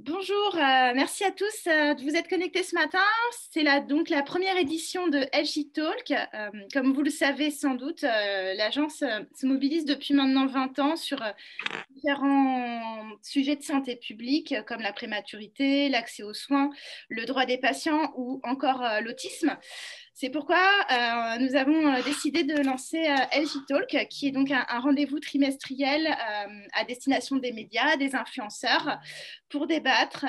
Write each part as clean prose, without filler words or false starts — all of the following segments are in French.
Bonjour, merci à tous de vous être connectés ce matin. C'est donc la première édition de LG Talk. Comme vous le savez sans doute, l'agence se mobilise depuis maintenant 20 ans sur différents sujets de santé publique comme la prématurité, l'accès aux soins, le droit des patients ou encore l'autisme. C'est pourquoi nous avons décidé de lancer LG Talk, qui est donc un rendez-vous trimestriel à destination des médias, des influenceurs, pour débattre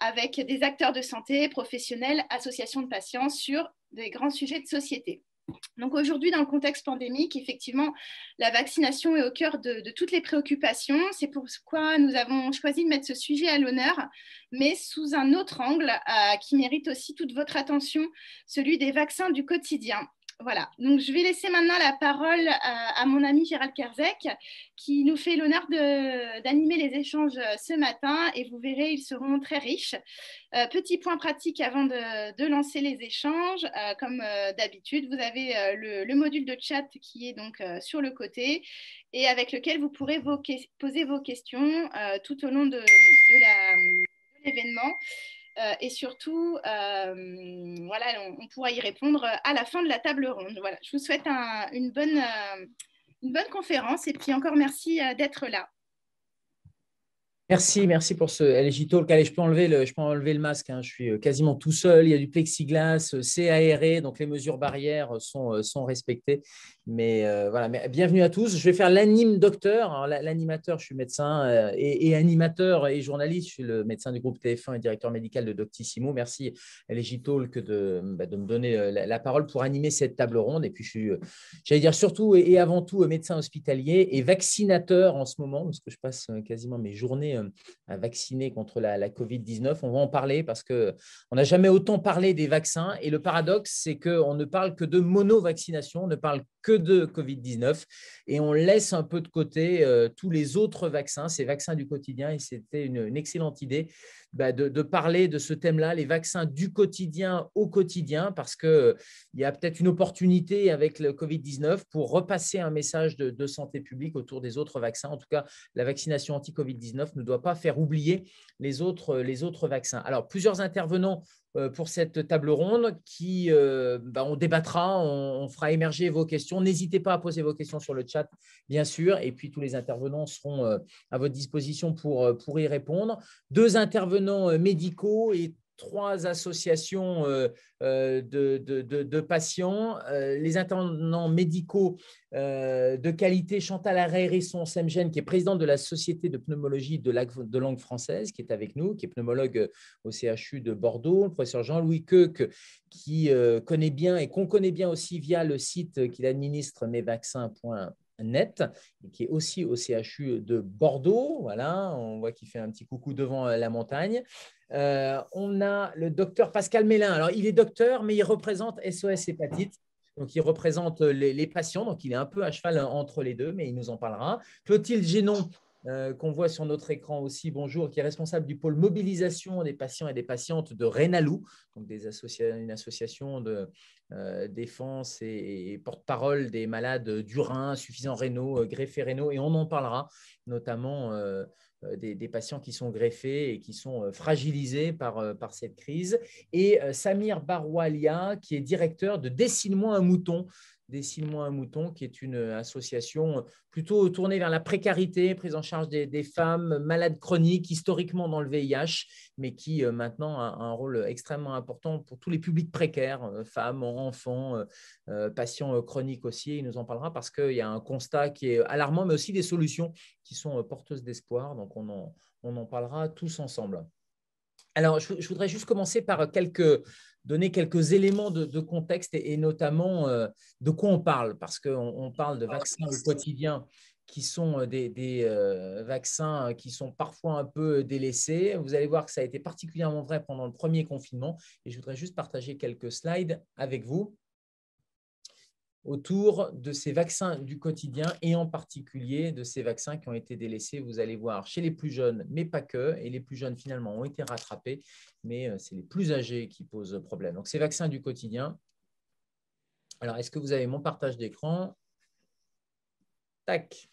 avec des acteurs de santé, professionnels, associations de patients sur des grands sujets de société. Donc aujourd'hui, dans le contexte pandémique, effectivement, la vaccination est au cœur de toutes les préoccupations. C'est pourquoi nous avons choisi de mettre ce sujet à l'honneur, mais sous un autre angle qui mérite aussi toute votre attention, celui des vaccins du quotidien. Voilà, donc je vais laisser maintenant la parole à mon ami Gérald Kerzek, qui nous fait l'honneur d'animer les échanges ce matin, et vous verrez, ils seront très riches. Petit point pratique avant de lancer les échanges. Comme d'habitude, vous avez le module de chat qui est donc sur le côté et avec lequel vous pourrez poser vos questions tout au long de l'événement. Et surtout, voilà, on pourra y répondre à la fin de la table ronde. Voilà, je vous souhaite une bonne conférence et puis encore merci d'être là. Merci pour ce LG Talk. Allez, je peux enlever le masque, hein. Je suis quasiment tout seul. Il y a du plexiglas, c'est aéré, donc les mesures barrières sont respectées. Mais voilà, bienvenue à tous. Je vais faire l'anime docteur. L'animateur, je suis médecin et animateur et journaliste. Je suis le médecin du groupe TF1 et directeur médical de Doctissimo. Merci LG Talk de me donner la parole pour animer cette table ronde. Et puis, je suis, j'allais dire surtout et avant tout médecin hospitalier et vaccinateur en ce moment, parce que je passe quasiment mes journées à vacciner contre la Covid-19. On va en parler parce qu'on n'a jamais autant parlé des vaccins. Et le paradoxe, c'est qu'on ne parle que de mono-vaccination, on ne parle que de Covid-19 et on laisse un peu de côté tous les autres vaccins, ces vaccins du quotidien. Et c'était une excellente idée de parler de ce thème-là, les vaccins du quotidien au quotidien, parce qu'il y a peut-être une opportunité avec le Covid-19 pour repasser un message de santé publique autour des autres vaccins. En tout cas, la vaccination anti-Covid-19 ne doit pas faire oublier les autres vaccins. Alors, plusieurs intervenants pour cette table ronde qui, on débattra, on fera émerger vos questions. N'hésitez pas à poser vos questions sur le chat, bien sûr, et puis tous les intervenants seront à votre disposition pour y répondre. 2 intervenants médicaux et 3 associations de patients. Les intervenants médicaux de qualité, Chantal Arrey-Risson Semgen, qui est présidente de la Société de pneumologie de langue française, qui est avec nous, qui est pneumologue au CHU de Bordeaux, le professeur Jean-Louis Queuc, qui connaît bien et qu'on connaît bien aussi via le site qu'il administre mesvaccins.net, et qui est aussi au CHU de Bordeaux. Voilà, on voit qu'il fait un petit coucou devant la montagne. On a le docteur Pascal Mélin. Alors, il est docteur, mais il représente SOS Hépatite. Donc, il représente les patients. Donc, il est un peu à cheval entre les deux, mais il nous en parlera. Clotilde Génon, qu'on voit sur notre écran aussi, bonjour, qui est responsable du pôle mobilisation des patients et des patientes de Rénalou, donc une association de défense et porte-parole des malades du rein, insuffisants rénaux, greffés rénaux, et on en parlera notamment des patients qui sont greffés et qui sont fragilisés par cette crise. Et Samir Baroualia, qui est directeur de Dessine-moi un mouton. Dessine-moi un mouton, qui est une association plutôt tournée vers la précarité, prise en charge des femmes malades chroniques, historiquement dans le VIH, mais qui maintenant a un rôle extrêmement important pour tous les publics précaires, femmes, enfants, patients chroniques aussi. Il nous en parlera parce qu'il y a un constat qui est alarmant, mais aussi des solutions qui sont porteuses d'espoir. Donc, on en parlera tous ensemble. Alors, je voudrais juste commencer par donner quelques éléments de contexte et notamment de quoi on parle, parce qu'on parle de vaccins au quotidien qui sont des vaccins qui sont parfois un peu délaissés. Vous allez voir que ça a été particulièrement vrai pendant le premier confinement et je voudrais juste partager quelques slides avec vous autour de ces vaccins du quotidien et en particulier de ces vaccins qui ont été délaissés, vous allez voir, chez les plus jeunes, mais pas que. Et les plus jeunes, finalement, ont été rattrapés, mais c'est les plus âgés qui posent problème. Donc, ces vaccins du quotidien. Alors, est-ce que vous avez mon partage d'écran? Tac.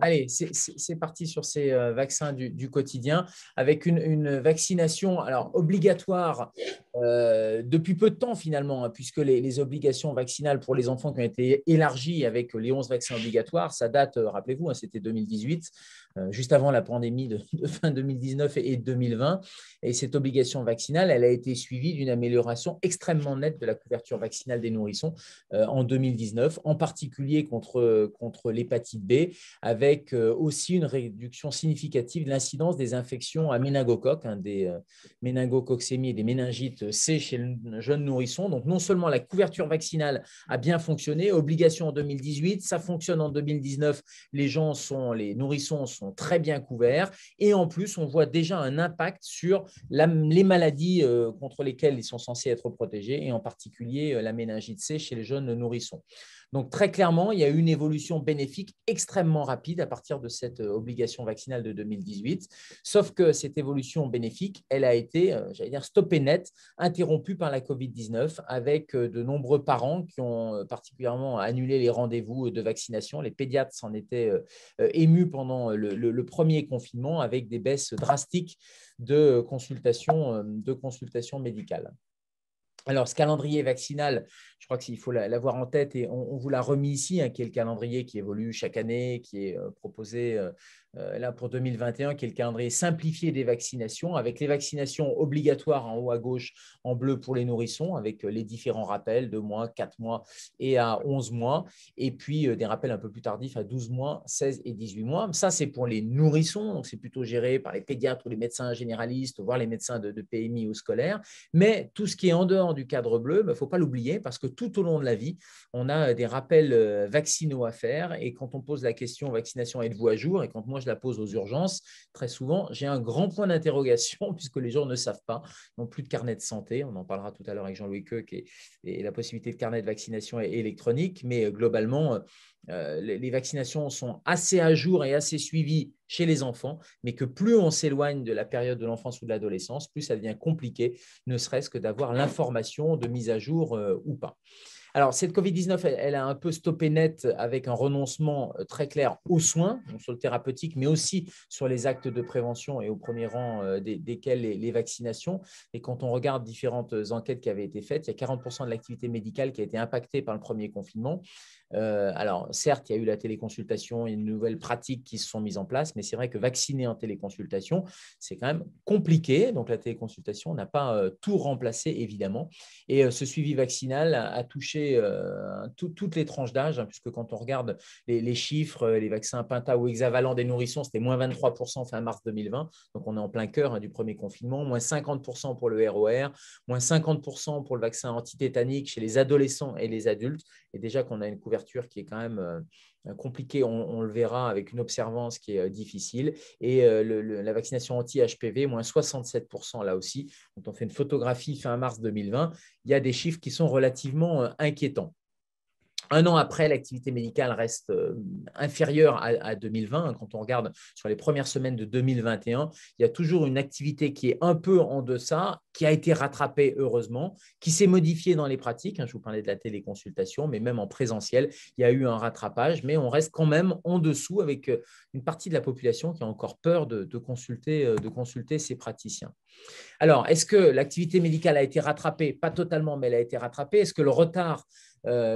Allez, c'est parti sur ces vaccins du quotidien avec une vaccination alors, obligatoire depuis peu de temps finalement, hein, puisque les obligations vaccinales pour les enfants qui ont été élargies avec les 11 vaccins obligatoires, ça date, rappelez-vous, hein, c'était 2018, juste avant la pandémie de fin 2019 et 2020. Et cette obligation vaccinale, elle a été suivie d'une amélioration extrêmement nette de la couverture vaccinale des nourrissons en 2019, en particulier contre l'hépatite B, avec aussi une réduction significative de l'incidence des infections à méningocoques, hein, des méningococcémies et des méningites C chez le jeune nourrisson. Donc, non seulement la couverture vaccinale a bien fonctionné, obligation en 2018, ça fonctionne en 2019, les nourrissons sont très bien couverts et en plus, on voit déjà un impact sur les maladies contre lesquelles ils sont censés être protégés et en particulier la méningite C chez les jeunes nourrissons. Donc, très clairement, il y a eu une évolution bénéfique extrêmement rapide à partir de cette obligation vaccinale de 2018. Sauf que cette évolution bénéfique, elle a été, j'allais dire, stoppée net, interrompue par la Covid-19, avec de nombreux parents qui ont particulièrement annulé les rendez-vous de vaccination. Les pédiatres s'en étaient émus pendant le premier confinement, avec des baisses drastiques de consultations médicales. Alors, ce calendrier vaccinal, je crois qu'il faut l'avoir en tête et on vous l'a remis ici, hein, qui est le calendrier qui évolue chaque année, qui est proposé là pour 2021, qui est le calendrier simplifié des vaccinations, avec les vaccinations obligatoires en haut à gauche, en bleu pour les nourrissons, avec les différents rappels, 2 mois, 4 mois et à 11 mois, et puis des rappels un peu plus tardifs à 12 mois, 16 et 18 mois. Ça, c'est pour les nourrissons, donc c'est plutôt géré par les pédiatres ou les médecins généralistes, voire les médecins de PMI ou scolaires. Mais tout ce qui est en dehors du cadre bleu, il ne faut pas l'oublier parce que tout au long de la vie, on a des rappels vaccinaux à faire. Et quand on pose la question vaccination, êtes-vous à jour? Et quand moi je la pose aux urgences, très souvent, j'ai un grand point d'interrogation puisque les gens ne savent pas, n'ont plus de carnet de santé. On en parlera tout à l'heure avec Jean-Louis Queuc et la possibilité de carnet de vaccination électronique. Mais globalement, les vaccinations sont assez à jour et assez suivies chez les enfants, mais que plus on s'éloigne de la période de l'enfance ou de l'adolescence, plus ça devient compliqué, ne serait-ce que d'avoir l'information de mise à jour ou pas. Alors, cette Covid-19, elle a un peu stoppé net avec un renoncement très clair aux soins, donc sur le thérapeutique, mais aussi sur les actes de prévention et au premier rang desquels les vaccinations. Et quand on regarde différentes enquêtes qui avaient été faites, il y a 40% de l'activité médicale qui a été impactée par le premier confinement. Alors, certes, il y a eu la téléconsultation et une nouvelle pratiques qui se sont mises en place, mais c'est vrai que vacciner en téléconsultation, c'est quand même compliqué. Donc, la téléconsultation n'a pas tout remplacé, évidemment. Et ce suivi vaccinal a touché toutes les tranches d'âge, hein, puisque quand on regarde les chiffres, les vaccins penta ou hexavalents des nourrissons, c'était moins 23% fin mars 2020. Donc, on est en plein cœur du premier confinement. Moins 50% pour le ROR, moins 50% pour le vaccin antitétanique chez les adolescents et les adultes. Et déjà qu'on a une couverture qui est quand même compliquée, on le verra avec une observance qui est difficile. Et la vaccination anti-HPV, moins 67% là aussi. Quand on fait une photographie fin mars 2020, il y a des chiffres qui sont relativement inquiétants. Un an après, l'activité médicale reste inférieure à 2020. Quand on regarde sur les premières semaines de 2021, il y a toujours une activité qui est un peu en deçà, qui a été rattrapée heureusement, qui s'est modifiée dans les pratiques. Je vous parlais de la téléconsultation, mais même en présentiel, il y a eu un rattrapage, mais on reste quand même en dessous avec une partie de la population qui a encore peur de consulter ces praticiens. Alors, est-ce que l'activité médicale a été rattrapée? Pas totalement, mais elle a été rattrapée. Est-ce que le retard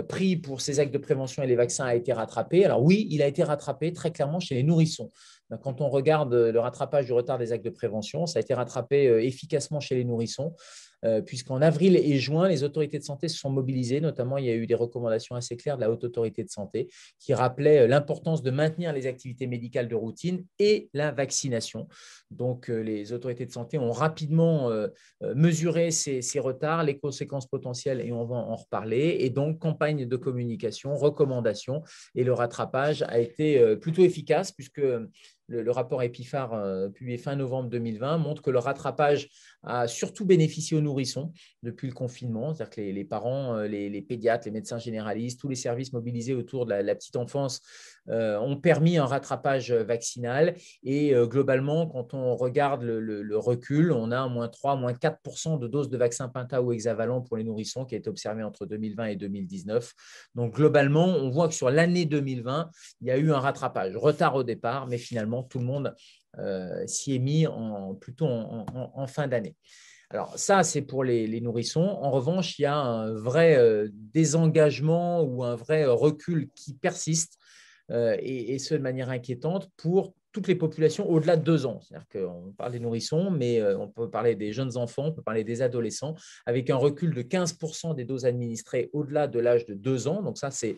pris pour ces actes de prévention et les vaccins a été rattrapé? Alors oui, il a été rattrapé très clairement chez les nourrissons. Quand on regarde le rattrapage du retard des actes de prévention, ça a été rattrapé efficacement chez les nourrissons, puisqu'en avril et juin, les autorités de santé se sont mobilisées. Notamment, il y a eu des recommandations assez claires de la Haute Autorité de Santé qui rappelaient l'importance de maintenir les activités médicales de routine et la vaccination. Donc, les autorités de santé ont rapidement mesuré ces retards, les conséquences potentielles, et on va en reparler. Et donc, campagne de communication, recommandations, et le rattrapage a été plutôt efficace puisque le rapport EPIFAR publié fin novembre 2020 montre que le rattrapage a surtout bénéficié aux nourrissons depuis le confinement. C'est-à-dire que les parents, les pédiatres, les médecins généralistes, tous les services mobilisés autour de la petite enfance ont permis un rattrapage vaccinal. Et globalement, quand on regarde le recul, on a moins 3, moins 4% de doses de vaccin penta ou hexavalent pour les nourrissons qui a été observé entre 2020 et 2019. Donc globalement, on voit que sur l'année 2020, il y a eu un rattrapage. Retard au départ, mais finalement, tout le monde s'y est mis plutôt en fin d'année. Alors ça, c'est pour les nourrissons. En revanche, il y a un vrai désengagement ou un vrai recul qui persiste, et ce de manière inquiétante pour toutes les populations au-delà de 2 ans. C'est-à-dire qu'on parle des nourrissons, mais on peut parler des jeunes enfants, on peut parler des adolescents, avec un recul de 15% des doses administrées au-delà de l'âge de 2 ans. Donc ça, c'est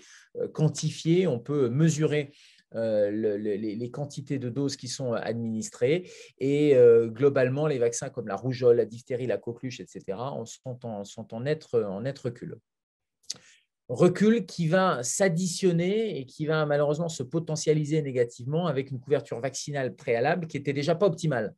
quantifié, on peut mesurer les quantités de doses qui sont administrées. Et globalement, les vaccins comme la rougeole, la diphtérie, la coqueluche, etc., sont en net recul. Recul qui va s'additionner et qui va malheureusement se potentialiser négativement avec une couverture vaccinale préalable qui n'était déjà pas optimale.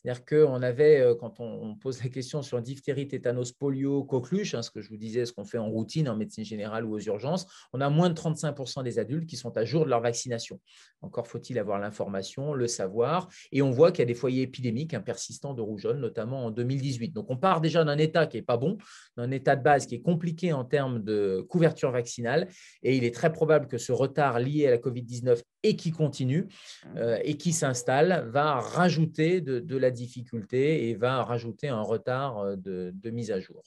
C'est-à-dire qu'on avait, quand on pose la question sur diphtérie, tétanos, polio, coqueluche, ce que je vous disais, ce qu'on fait en routine en médecine générale ou aux urgences, on a moins de 35% des adultes qui sont à jour de leur vaccination. Encore faut-il avoir l'information, le savoir. Et on voit qu'il y a des foyers épidémiques persistants de rougeole, notamment en 2018. Donc, on part déjà d'un état qui n'est pas bon, d'un état de base qui est compliqué en termes de couverture vaccinale. Et il est très probable que ce retard lié à la Covid-19 et qui continue et qui s'installe va rajouter de la difficulté et va rajouter un retard de mise à jour.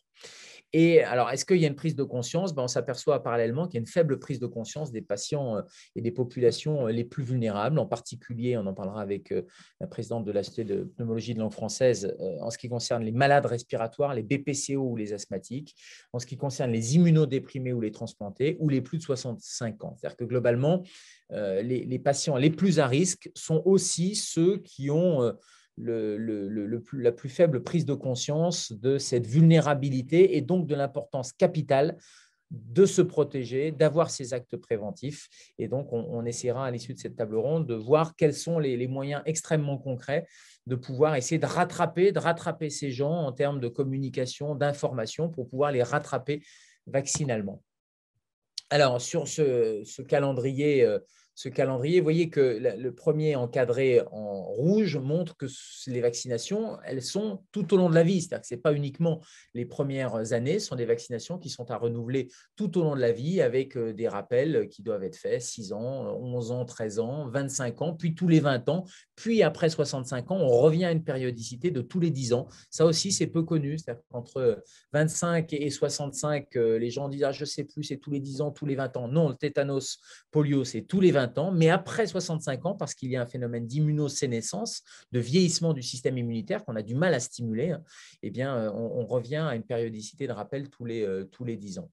Et alors, est-ce qu'il y a une prise de conscience? On s'aperçoit parallèlement qu'il y a une faible prise de conscience des patients et des populations les plus vulnérables. En particulier, on en parlera avec la présidente de la Société de pneumologie de langue française, en ce qui concerne les malades respiratoires, les BPCO ou les asthmatiques, en ce qui concerne les immunodéprimés ou les transplantés, ou les plus de 65 ans. C'est-à-dire que globalement, les patients les plus à risque sont aussi ceux qui ont la plus faible prise de conscience de cette vulnérabilité et donc de l'importance capitale de se protéger, d'avoir ces actes préventifs. Et donc, on essaiera à l'issue de cette table ronde de voir quels sont les moyens extrêmement concrets de pouvoir essayer de rattraper ces gens en termes de communication, d'information pour pouvoir les rattraper vaccinalement. Alors, sur ce calendrier, vous voyez que le premier encadré en rouge montre que les vaccinations, elles sont tout au long de la vie. C'est-à-dire que ce n'est pas uniquement les premières années, ce sont des vaccinations qui sont à renouveler tout au long de la vie avec des rappels qui doivent être faits 6 ans, 11 ans, 13 ans, 25 ans, puis tous les 20 ans. Puis après 65 ans, on revient à une périodicité de tous les 10 ans. Ça aussi, c'est peu connu. C'est-à-dire qu'entre 25 et 65, les gens disent « je ne sais plus, c'est tous les 10 ans, tous les 20 ans ». Non, le tétanos, polio, c'est tous les 20 ans. Mais après 65 ans, parce qu'il y a un phénomène d'immunosénescence, de vieillissement du système immunitaire qu'on a du mal à stimuler, eh bien, on revient à une périodicité de rappel tous les 10 ans.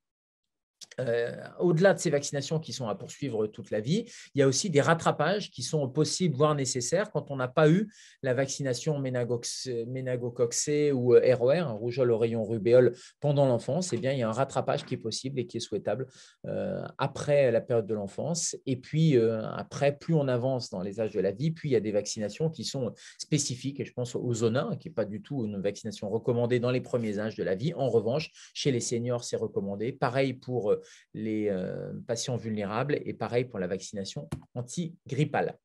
Au-delà de ces vaccinations qui sont à poursuivre toute la vie, il y a aussi des rattrapages qui sont possibles, voire nécessaires, quand on n'a pas eu la vaccination méningocoque C ou ROR, rougeole, oreillon, rubéole, pendant l'enfance. Eh bien, il y a un rattrapage qui est possible et qui est souhaitable après la période de l'enfance. Et puis, après, plus on avance dans les âges de la vie, plus il y a des vaccinations qui sont spécifiques. Et je pense au Zona, qui n'est pas du tout une vaccination recommandée dans les premiers âges de la vie. En revanche, chez les seniors, c'est recommandé. Pareil pour les patients vulnérables et pareil pour la vaccination antigrippale.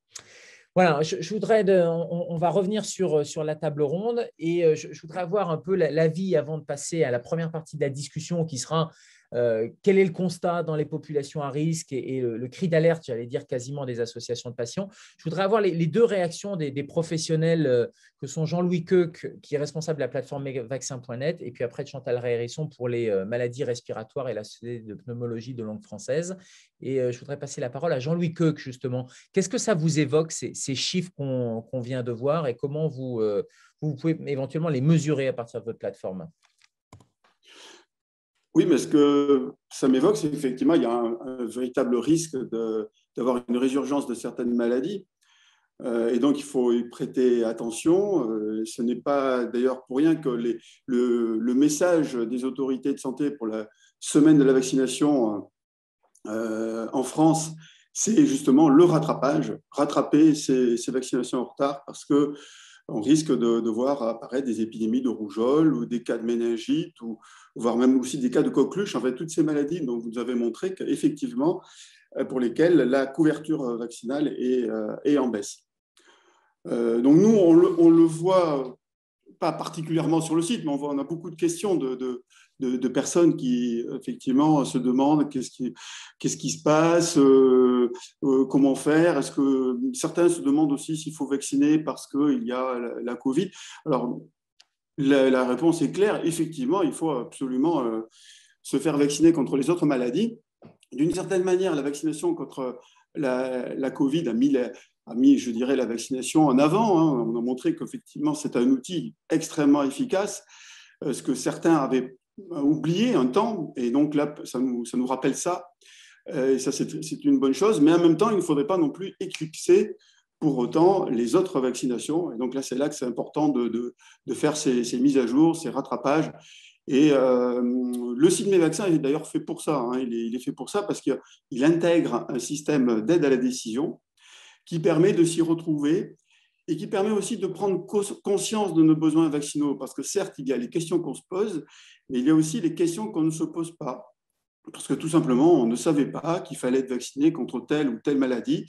Voilà, on va revenir sur la table ronde et je voudrais avoir un peu l'avis avant de passer à la première partie de la discussion qui sera quel est le constat dans les populations à risque et le cri d'alerte, j'allais dire quasiment des associations de patients. Je voudrais avoir les deux réactions des professionnels que sont Jean-Louis Queuc, qui est responsable de la plateforme vaccin.net, et puis après de Chantal Ray-Hérisson pour les maladies respiratoires et la Société de pneumologie de langue française. Et je voudrais passer la parole à Jean-Louis Queuc, justement. Qu'est-ce que ça vous évoque, ces chiffres qu'on vient de voir, et comment vous pouvez éventuellement les mesurer à partir de votre plateforme? Oui, mais ce que ça m'évoque, c'est qu'effectivement, il y a un véritable risque d'avoir une résurgence de certaines maladies. Et donc, il faut y prêter attention. Ce n'est pas d'ailleurs pour rien que le message des autorités de santé pour la semaine de la vaccination en France, c'est justement le rattraper ces vaccinations en retard, parce que on risque de voir apparaître des épidémies de rougeole ou des cas de méningite, ou voire même aussi des cas de coqueluche. En fait, toutes ces maladies dont vous avez montré qu'effectivement, pour lesquels la couverture vaccinale est en baisse. Donc nous, on le voit pas particulièrement sur le site, mais on a beaucoup de questions de personnes qui effectivement se demandent qu'est-ce qui se passe, comment faire. Est-ce que certains se demandent aussi s'il faut vacciner parce qu'il y a la Covid. Alors la réponse est claire. Effectivement, il faut absolument se faire vacciner contre les autres maladies. D'une certaine manière, la vaccination contre la Covid a mis, je dirais, la vaccination en avant. Hein. On a montré qu'effectivement, c'est un outil extrêmement efficace, ce que certains avaient oublié un temps. Et donc là, ça nous rappelle ça. Et ça, c'est une bonne chose. Mais en même temps, il ne faudrait pas non plus éclipser pour autant les autres vaccinations. Et donc là, c'est là que c'est important de faire ces mises à jour, ces rattrapages. Et le site Mes Vaccins est d'ailleurs fait pour ça. Hein. Il est fait pour ça parce qu'il intègre un système d'aide à la décision qui permet de s'y retrouver et qui permet aussi de prendre conscience de nos besoins vaccinaux. Parce que certes, il y a les questions qu'on se pose, mais il y a aussi les questions qu'on ne se pose pas. Parce que tout simplement, on ne savait pas qu'il fallait être vacciné contre telle ou telle maladie.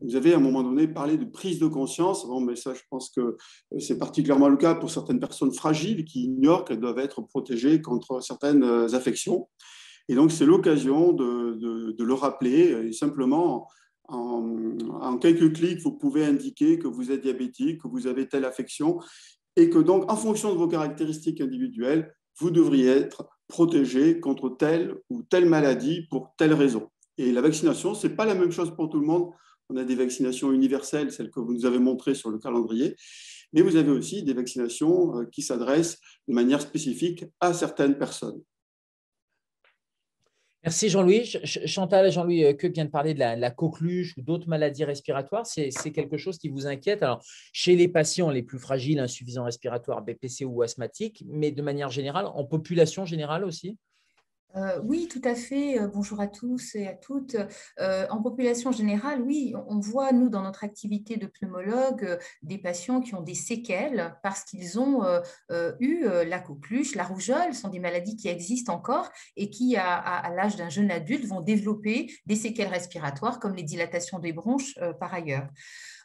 Vous avez à un moment donné parlé de prise de conscience. Bon, mais ça, je pense que c'est particulièrement le cas pour certaines personnes fragiles qui ignorent qu'elles doivent être protégées contre certaines affections. Et donc, c'est l'occasion de le rappeler. Et simplement, en quelques clics, vous pouvez indiquer que vous êtes diabétique, que vous avez telle affection et que donc, en fonction de vos caractéristiques individuelles, vous devriez être protégé contre telle ou telle maladie pour telle raison. Et la vaccination, ce n'est pas la même chose pour tout le monde. On a des vaccinations universelles, celles que vous nous avez montrées sur le calendrier, mais vous avez aussi des vaccinations qui s'adressent de manière spécifique à certaines personnes. Merci Jean-Louis. Chantal, Jean-Louis Ceuc vient de parler de la coqueluche ou d'autres maladies respiratoires. C'est quelque chose qui vous inquiète. Alors, chez les patients les plus fragiles, insuffisants respiratoires, BPCO ou asthmatiques, mais de manière générale, en population générale aussi? Oui, tout à fait. Bonjour à tous et à toutes. En population générale, oui, on voit, nous, dans notre activité de pneumologue, des patients qui ont des séquelles parce qu'ils ont eu la coqueluche, la rougeole, sont des maladies qui existent encore et qui, à l'âge d'un jeune adulte, vont développer des séquelles respiratoires comme les dilatations des bronches par ailleurs.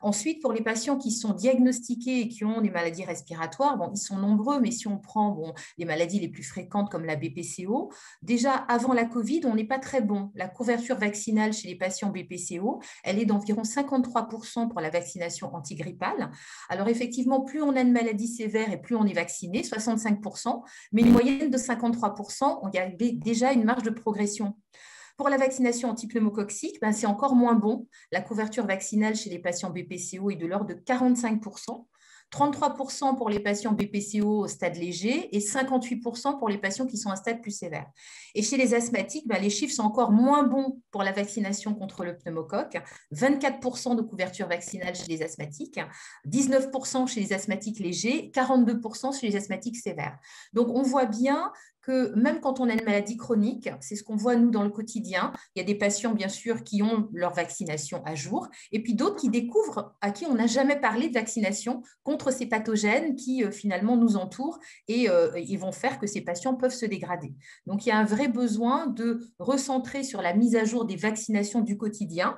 Ensuite, pour les patients qui sont diagnostiqués et qui ont des maladies respiratoires, bon, ils sont nombreux, mais si on prend les maladies les plus fréquentes comme la BPCO, déjà avant la Covid, on n'est pas très bon. La couverture vaccinale chez les patients BPCO, elle est d'environ 53% pour la vaccination antigrippale. Alors effectivement, plus on a une maladie sévère et plus on est vacciné, 65%, mais une moyenne de 53%, il y a déjà une marge de progression. Pour la vaccination antipneumococcique, c'est encore moins bon. La couverture vaccinale chez les patients BPCO est de l'ordre de 45%, 33% pour les patients BPCO au stade léger et 58% pour les patients qui sont à un stade plus sévère. Et chez les asthmatiques, les chiffres sont encore moins bons pour la vaccination contre le pneumocoque. 24% de couverture vaccinale chez les asthmatiques, 19% chez les asthmatiques légers, 42% chez les asthmatiques sévères. Donc, on voit bien que même quand on a une maladie chronique, c'est ce qu'on voit nous dans le quotidien, il y a des patients bien sûr qui ont leur vaccination à jour et puis d'autres qui découvrent à qui on n'a jamais parlé de vaccination contre ces pathogènes qui finalement nous entourent et ils vont faire que ces patients peuvent se dégrader. Donc il y a un vrai besoin de recentrer sur la mise à jour des vaccinations du quotidien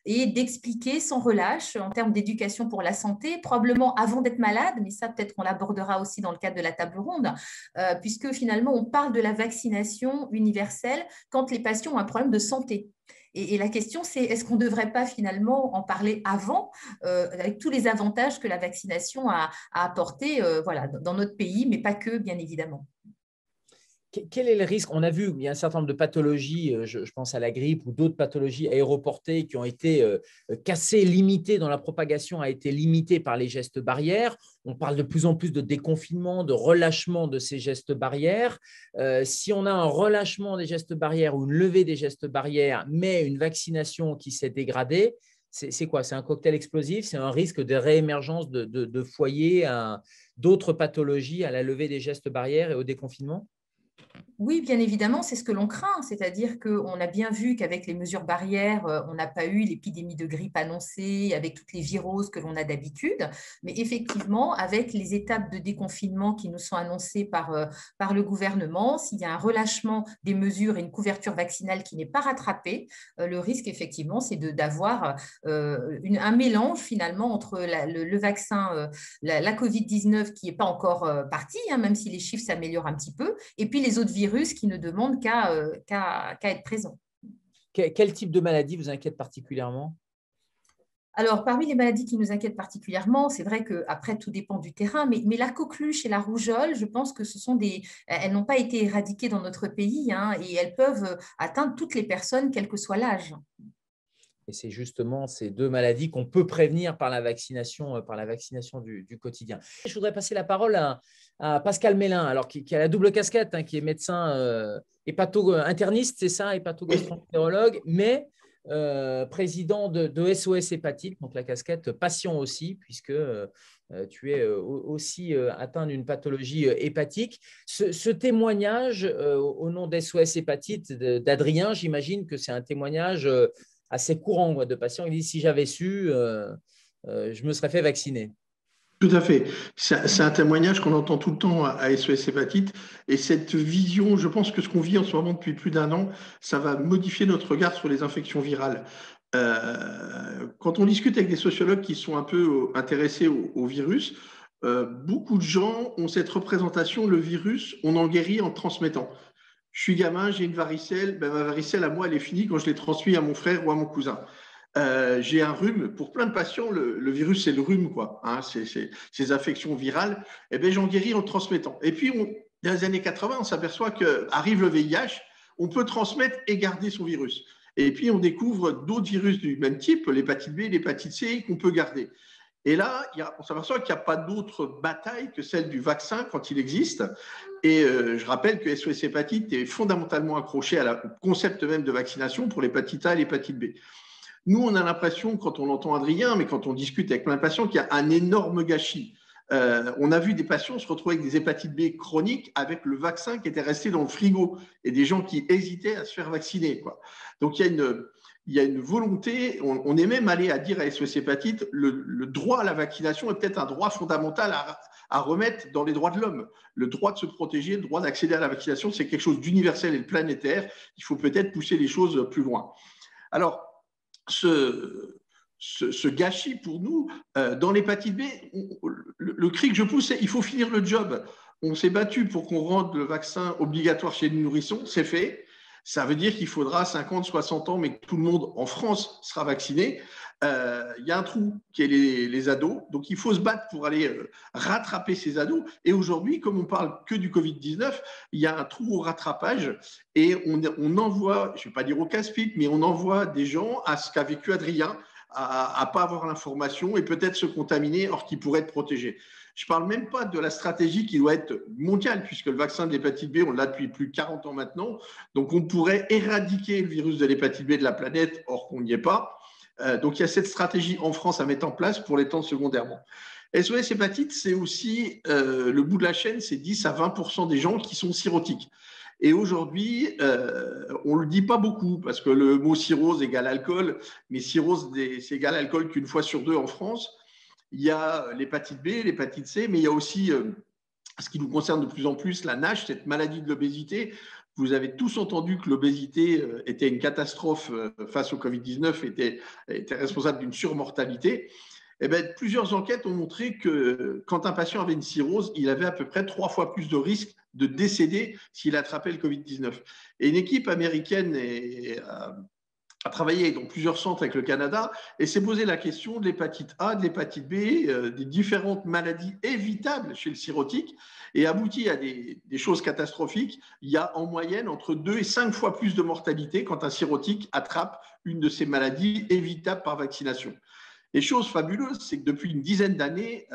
et d'expliquer sans relâche en termes d'éducation pour la santé, probablement avant d'être malade, mais ça peut-être qu'on l'abordera aussi dans le cadre de la table ronde, puisque finalement on parle de la vaccination universelle quand les patients ont un problème de santé. Et la question, c'est est-ce qu'on ne devrait pas finalement en parler avant, avec tous les avantages que la vaccination a apporté dans notre pays, mais pas que, bien évidemment. Quel est le risque? On a vu qu'il y a un certain nombre de pathologies, je pense à la grippe ou d'autres pathologies aéroportées qui ont été cassées, limitées, dont la propagation a été limitée par les gestes barrières. On parle de plus en plus de déconfinement, de relâchement de ces gestes barrières. Si on a un relâchement des gestes barrières ou une levée des gestes barrières, mais une vaccination qui s'est dégradée, c'est quoi? C'est un cocktail explosif? C'est un risque de réémergence de foyers, d'autres pathologies à la levée des gestes barrières et au déconfinement? Oui, bien évidemment, c'est ce que l'on craint, c'est-à-dire qu'on a bien vu qu'avec les mesures barrières, on n'a pas eu l'épidémie de grippe annoncée, avec toutes les viroses que l'on a d'habitude, mais effectivement, avec les étapes de déconfinement qui nous sont annoncées par le gouvernement, s'il y a un relâchement des mesures et une couverture vaccinale qui n'est pas rattrapée, le risque, effectivement, c'est d'avoir un mélange, finalement, entre le vaccin, la Covid-19 qui n'est pas encore partie, hein, même si les chiffres s'améliorent un petit peu, et puis les autres virus qui ne demandent qu'à être présents. Quel type de maladie vous inquiète particulièrement? Alors, parmi les maladies qui nous inquiètent particulièrement, c'est vrai qu'après, tout dépend du terrain, mais la coqueluche et la rougeole, je pense que elles n'ont pas été éradiquées dans notre pays, hein, et elles peuvent atteindre toutes les personnes, quel que soit l'âge. Et c'est justement ces deux maladies qu'on peut prévenir par la vaccination du quotidien. Je voudrais passer la parole à Pascal Mélin, alors, qui a la double casquette, hein, qui est médecin hépato-interniste, c'est ça, hépato-gastroentérologue, mais président de SOS Hépatite, donc la casquette patient aussi, puisque tu es aussi atteint d'une pathologie hépatique. Ce témoignage au nom d'SOS Hépatite d'Adrien, j'imagine que c'est un témoignage assez courant de patients. Il dit, si j'avais su, je me serais fait vacciner. Tout à fait. C'est un témoignage qu'on entend tout le temps à SOS Hépatite. Et cette vision, je pense que ce qu'on vit en ce moment depuis plus d'un an, ça va modifier notre regard sur les infections virales. Quand on discute avec des sociologues qui sont un peu intéressés au virus, beaucoup de gens ont cette représentation, le virus, on en guérit en transmettant. Je suis gamin, j'ai une varicelle, ma varicelle à moi, elle est finie quand je l'ai transmise à mon frère ou à mon cousin. J'ai un rhume. Pour plein de patients, le virus, c'est le rhume, quoi. Hein, ces affections virales. Eh bien, j'en guéris en le transmettant. Et puis, dans les années 80, on s'aperçoit qu'arrive le VIH, on peut transmettre et garder son virus. Et puis, on découvre d'autres virus du même type, l'hépatite B, l'hépatite C, qu'on peut garder. Et là, on s'aperçoit qu'il n'y a pas d'autre bataille que celle du vaccin quand il existe. Et je rappelle que SOS Hépatite est fondamentalement accroché au concept même de vaccination pour l'hépatite A et l'hépatite B. Nous, on a l'impression, quand on entend Adrien, mais quand on discute avec plein de patients, qu'il y a un énorme gâchis. On a vu des patients se retrouver avec des hépatites B chroniques avec le vaccin qui était resté dans le frigo et des gens qui hésitaient à se faire vacciner, quoi. Donc, il y a une volonté, on est même allé à dire à SOS Hépatite, le droit à la vaccination est peut-être un droit fondamental à remettre dans les droits de l'homme. Le droit de se protéger, le droit d'accéder à la vaccination, c'est quelque chose d'universel et de planétaire. Il faut peut-être pousser les choses plus loin. Alors, ce gâchis pour nous, dans l'hépatite B, le cri que je pousse, c'est il faut finir le job. On s'est battu pour qu'on rende le vaccin obligatoire chez les nourrissons, c'est fait. Ça veut dire qu'il faudra 50, 60 ans, mais que tout le monde en France sera vacciné. Il y a un trou qui est les ados, donc il faut se battre pour aller rattraper ces ados. Et aujourd'hui, comme on parle que du Covid-19, il y a un trou au rattrapage et on envoie, je ne vais pas dire au casse-pipe, mais on envoie des gens à ce qu'a vécu Adrien, à ne pas avoir l'information et peut-être se contaminer alors qu'ils pourraient être protégés. Je ne parle même pas de la stratégie qui doit être mondiale, puisque le vaccin de l'hépatite B, on l'a depuis plus de 40 ans maintenant. Donc, on pourrait éradiquer le virus de l'hépatite B de la planète, or qu'on n'y est pas. Donc, il y a cette stratégie en France à mettre en place pour l'étendre secondairement. SOS Hépatite, c'est aussi le bout de la chaîne, c'est 10 à 20% des gens qui sont cirrhotiques. Et aujourd'hui, on ne le dit pas beaucoup parce que le mot cirrhose égale alcool, mais cirrhose, c'est égal alcool qu'une fois sur deux en France. Il y a l'hépatite B, l'hépatite C, mais il y a aussi, ce qui nous concerne de plus en plus, la NASH, cette maladie de l'obésité. Vous avez tous entendu que l'obésité était une catastrophe face au Covid-19, était responsable d'une surmortalité. Eh bien, plusieurs enquêtes ont montré que quand un patient avait une cirrhose, il avait à peu près 3 fois plus de risque de décéder s'il attrapait le Covid-19. Et une équipe américaine a travaillé dans plusieurs centres avec le Canada et s'est posé la question de l'hépatite A, de l'hépatite B, des différentes maladies évitables chez le cirrhotique et aboutit à des choses catastrophiques. Il y a en moyenne entre 2 et 5 fois plus de mortalité quand un cirrhotique attrape une de ces maladies évitables par vaccination. Et chose fabuleuse, c'est que depuis une dizaine d'années,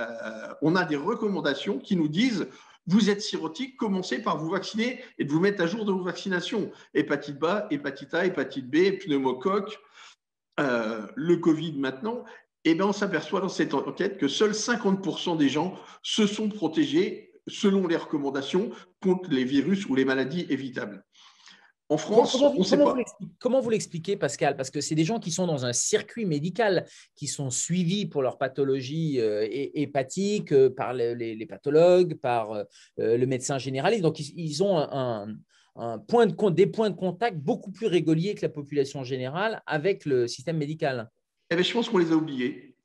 on a des recommandations qui nous disent vous êtes cirrhotique, commencez par vous vacciner et de vous mettre à jour de vos vaccinations. Hépatite B, hépatite A, hépatite B, pneumocoque, le Covid maintenant. Et bien, on s'aperçoit dans cette enquête que seuls 50% des gens se sont protégés selon les recommandations, contre les virus ou les maladies évitables. En France, on ne sait pas. Comment vous l'expliquez, Pascal? Parce que c'est des gens qui sont dans un circuit médical, qui sont suivis pour leur pathologie hépatique par les pathologues, par le médecin généraliste. Donc, ils ont des points de contact beaucoup plus réguliers que la population générale avec le système médical. Eh bien, je pense qu'on les a oubliés.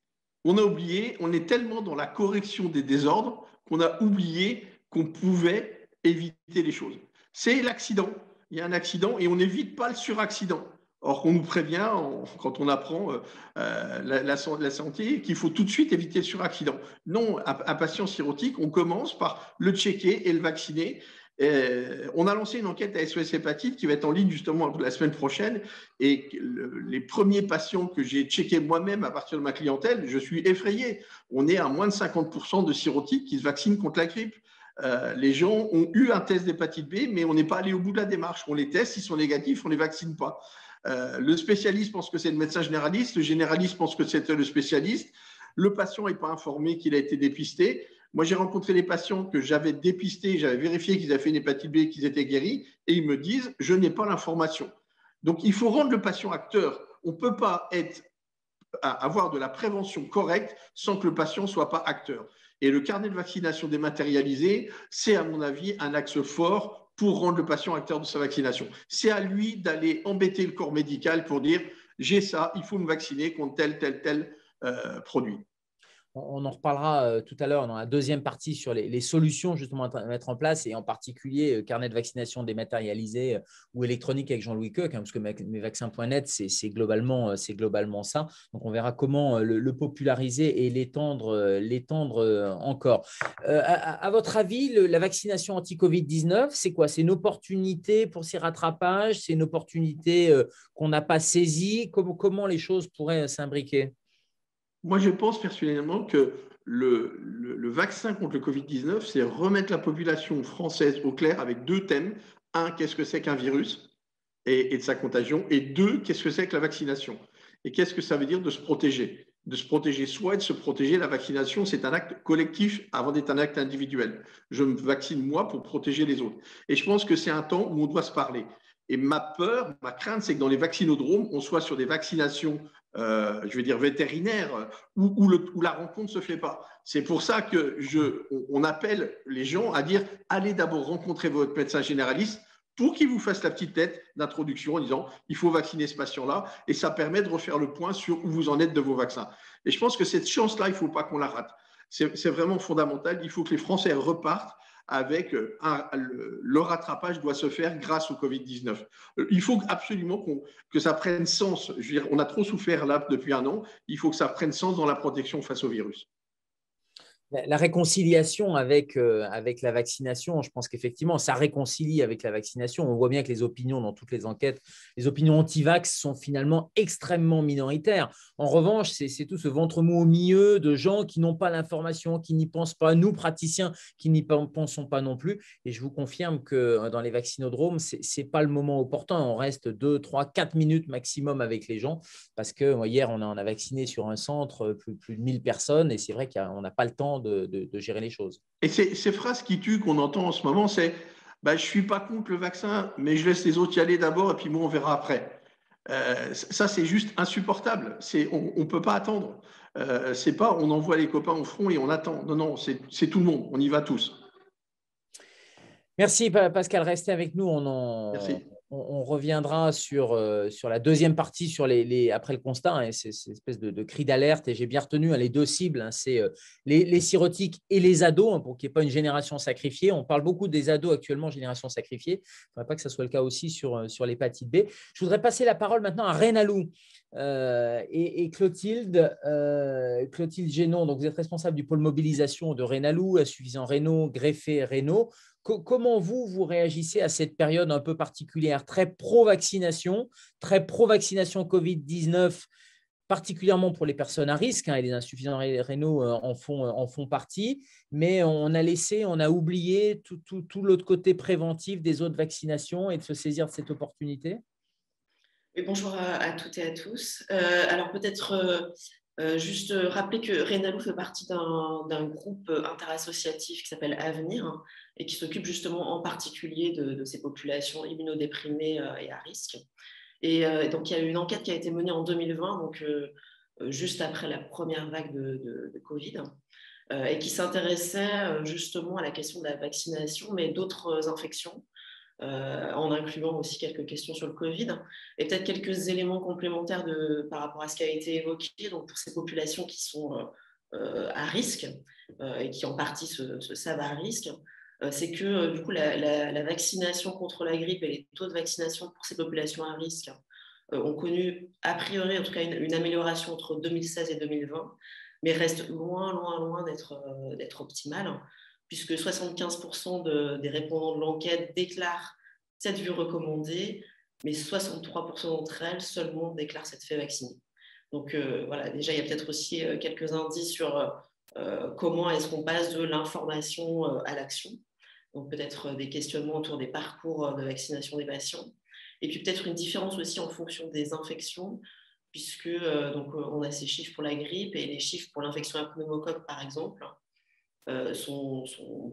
On est tellement dans la correction des désordres qu'on a oublié qu'on pouvait éviter les choses. C'est l'accident. Il y a un accident et on n'évite pas le suraccident. Or, on nous prévient, quand on apprend la santé, qu'il faut tout de suite éviter le suraccident. Non, un patient cirrhotique, on commence par le checker et le vacciner. On a lancé une enquête à SOS Hépatite qui va être en ligne justement la semaine prochaine. Et les premiers patients que j'ai checkés moi-même à partir de ma clientèle, je suis effrayé. On est à moins de 50% de cirrhotiques qui se vaccinent contre la grippe. Les gens ont eu un test d'hépatite B, mais on n'est pas allé au bout de la démarche. On les teste, ils sont négatifs, on ne les vaccine pas. Le spécialiste pense que c'est le médecin généraliste, le généraliste pense que c'est le spécialiste. Le patient n'est pas informé qu'il a été dépisté. Moi, j'ai rencontré des patients que j'avais dépistés, j'avais vérifié qu'ils avaient fait une hépatite B, qu'ils étaient guéris, et ils me disent « je n'ai pas l'information ». Donc, il faut rendre le patient acteur. On ne peut pas avoir de la prévention correcte sans que le patient ne soit pas acteur. Et le carnet de vaccination dématérialisé, c'est à mon avis un axe fort pour rendre le patient acteur de sa vaccination. C'est à lui d'aller embêter le corps médical pour dire « j'ai ça, il faut me vacciner contre tel produit ». On en reparlera tout à l'heure dans la deuxième partie sur les solutions justement à mettre en place et en particulier carnet de vaccination dématérialisé ou électronique avec Jean-Louis Koch, parce que mesvaccins.net, c'est globalement ça. Donc, on verra comment le populariser et l'étendre encore. À votre avis, la vaccination anti-Covid-19, c'est quoi? C'est une opportunité pour ces rattrapages? C'est une opportunité qu'on n'a pas saisie? Comment les choses pourraient s'imbriquer? Moi, je pense personnellement que le vaccin contre le Covid-19, c'est remettre la population française au clair avec deux thèmes. Un, qu'est-ce que c'est qu'un virus et de sa contagion? Et deux, qu'est-ce que c'est que la vaccination? Et qu'est-ce que ça veut dire de se protéger? De se protéger soi et de se protéger. La vaccination, c'est un acte collectif avant d'être un acte individuel. Je me vaccine moi pour protéger les autres. Et je pense que c'est un temps où on doit se parler. Et ma peur, ma crainte, c'est que dans les vaccinodromes, on soit sur des vaccinations je vais dire vétérinaires, où la rencontre ne se fait pas. C'est pour ça qu'on appelle les gens à dire allez d'abord rencontrer votre médecin généraliste pour qu'il vous fasse la petite tête d'introduction en disant il faut vacciner ce patient-là, et ça permet de refaire le point sur où vous en êtes de vos vaccins. Et je pense que cette chance-là, il ne faut pas qu'on la rate. C'est vraiment fondamental. Il faut que les Français repartent avec le rattrapage doit se faire grâce au Covid-19. Il faut absolument que ça prenne sens. Je veux dire, on a trop souffert là depuis un an. Il faut que ça prenne sens dans la protection face au virus. La réconciliation avec la vaccination, je pense qu'effectivement, ça réconcilie avec la vaccination. On voit bien que les opinions dans toutes les enquêtes, les opinions anti-vax sont finalement extrêmement minoritaires. En revanche, c'est tout ce ventre mou au milieu de gens qui n'ont pas l'information, qui n'y pensent pas, nous, praticiens, qui n'y pensons pas non plus. Et je vous confirme que dans les vaccinodromes, ce n'est pas le moment opportun. On reste 2, 3, 4 minutes maximum avec les gens parce que hier, on a vacciné sur un centre plus de 1000 personnes et c'est vrai qu'on n'a pas le temps de gérer les choses. Et ces phrases qui tuent qu'on entend en ce moment, c'est je ne suis pas contre le vaccin, mais je laisse les autres y aller d'abord et puis moi, on verra après. Ça, c'est juste insupportable. On ne peut pas attendre. C'est pas on envoie les copains au front et on attend. Non, non, c'est tout le monde. On y va tous. Merci Pascal, restez avec nous. Merci. On reviendra sur la deuxième partie, après le constat, hein, c'est cette espèce de cri d'alerte. Et j'ai bien retenu les deux cibles, hein, c'est les cirrhotiques et les ados, hein, pour qu'il n'y ait pas une génération sacrifiée. On parle beaucoup des ados actuellement, génération sacrifiée. Il ne faudrait pas que ce soit le cas aussi sur l'hépatite B. Je voudrais passer la parole maintenant à Rénalou et Clotilde Génon. Donc, vous êtes responsable du pôle mobilisation de Rénalou, Insuffisants Rénaux, greffés Rénaux. Comment vous réagissez à cette période un peu particulière, très pro-vaccination Covid-19, particulièrement pour les personnes à risque, hein, et les insuffisants rénaux en font partie, mais on a oublié tout l'autre côté préventif des autres vaccinations et de se saisir de cette opportunité? Et bonjour à toutes et à tous. Alors peut-être Juste rappeler que Renalou fait partie d'un groupe interassociatif qui s'appelle Avenir et qui s'occupe justement en particulier de ces populations immunodéprimées et à risque. Et donc, il y a eu une enquête qui a été menée en 2020, donc juste après la première vague de Covid, et qui s'intéressait justement à la question de la vaccination, mais d'autres infections, en incluant aussi quelques questions sur le Covid, et peut-être quelques éléments complémentaires par rapport à ce qui a été évoqué, donc pour ces populations qui sont à risque et qui en partie se savent à risque. C'est que du coup, la vaccination contre la grippe et les taux de vaccination pour ces populations à risque ont connu, a priori, en tout cas, une amélioration entre 2016 et 2020, mais restent loin d'être optimales, puisque 75% des répondants de l'enquête déclarent cette vue recommandée, mais 63% d'entre elles seulement déclarent s'être fait vacciner. Donc voilà, déjà, il y a peut-être aussi quelques indices sur comment est-ce qu'on passe de l'information à l'action. Donc peut-être des questionnements autour des parcours de vaccination des patients. Et puis peut-être une différence aussi en fonction des infections, puisque donc, on a ces chiffres pour la grippe et les chiffres pour l'infection à pneumocoque, par exemple, sont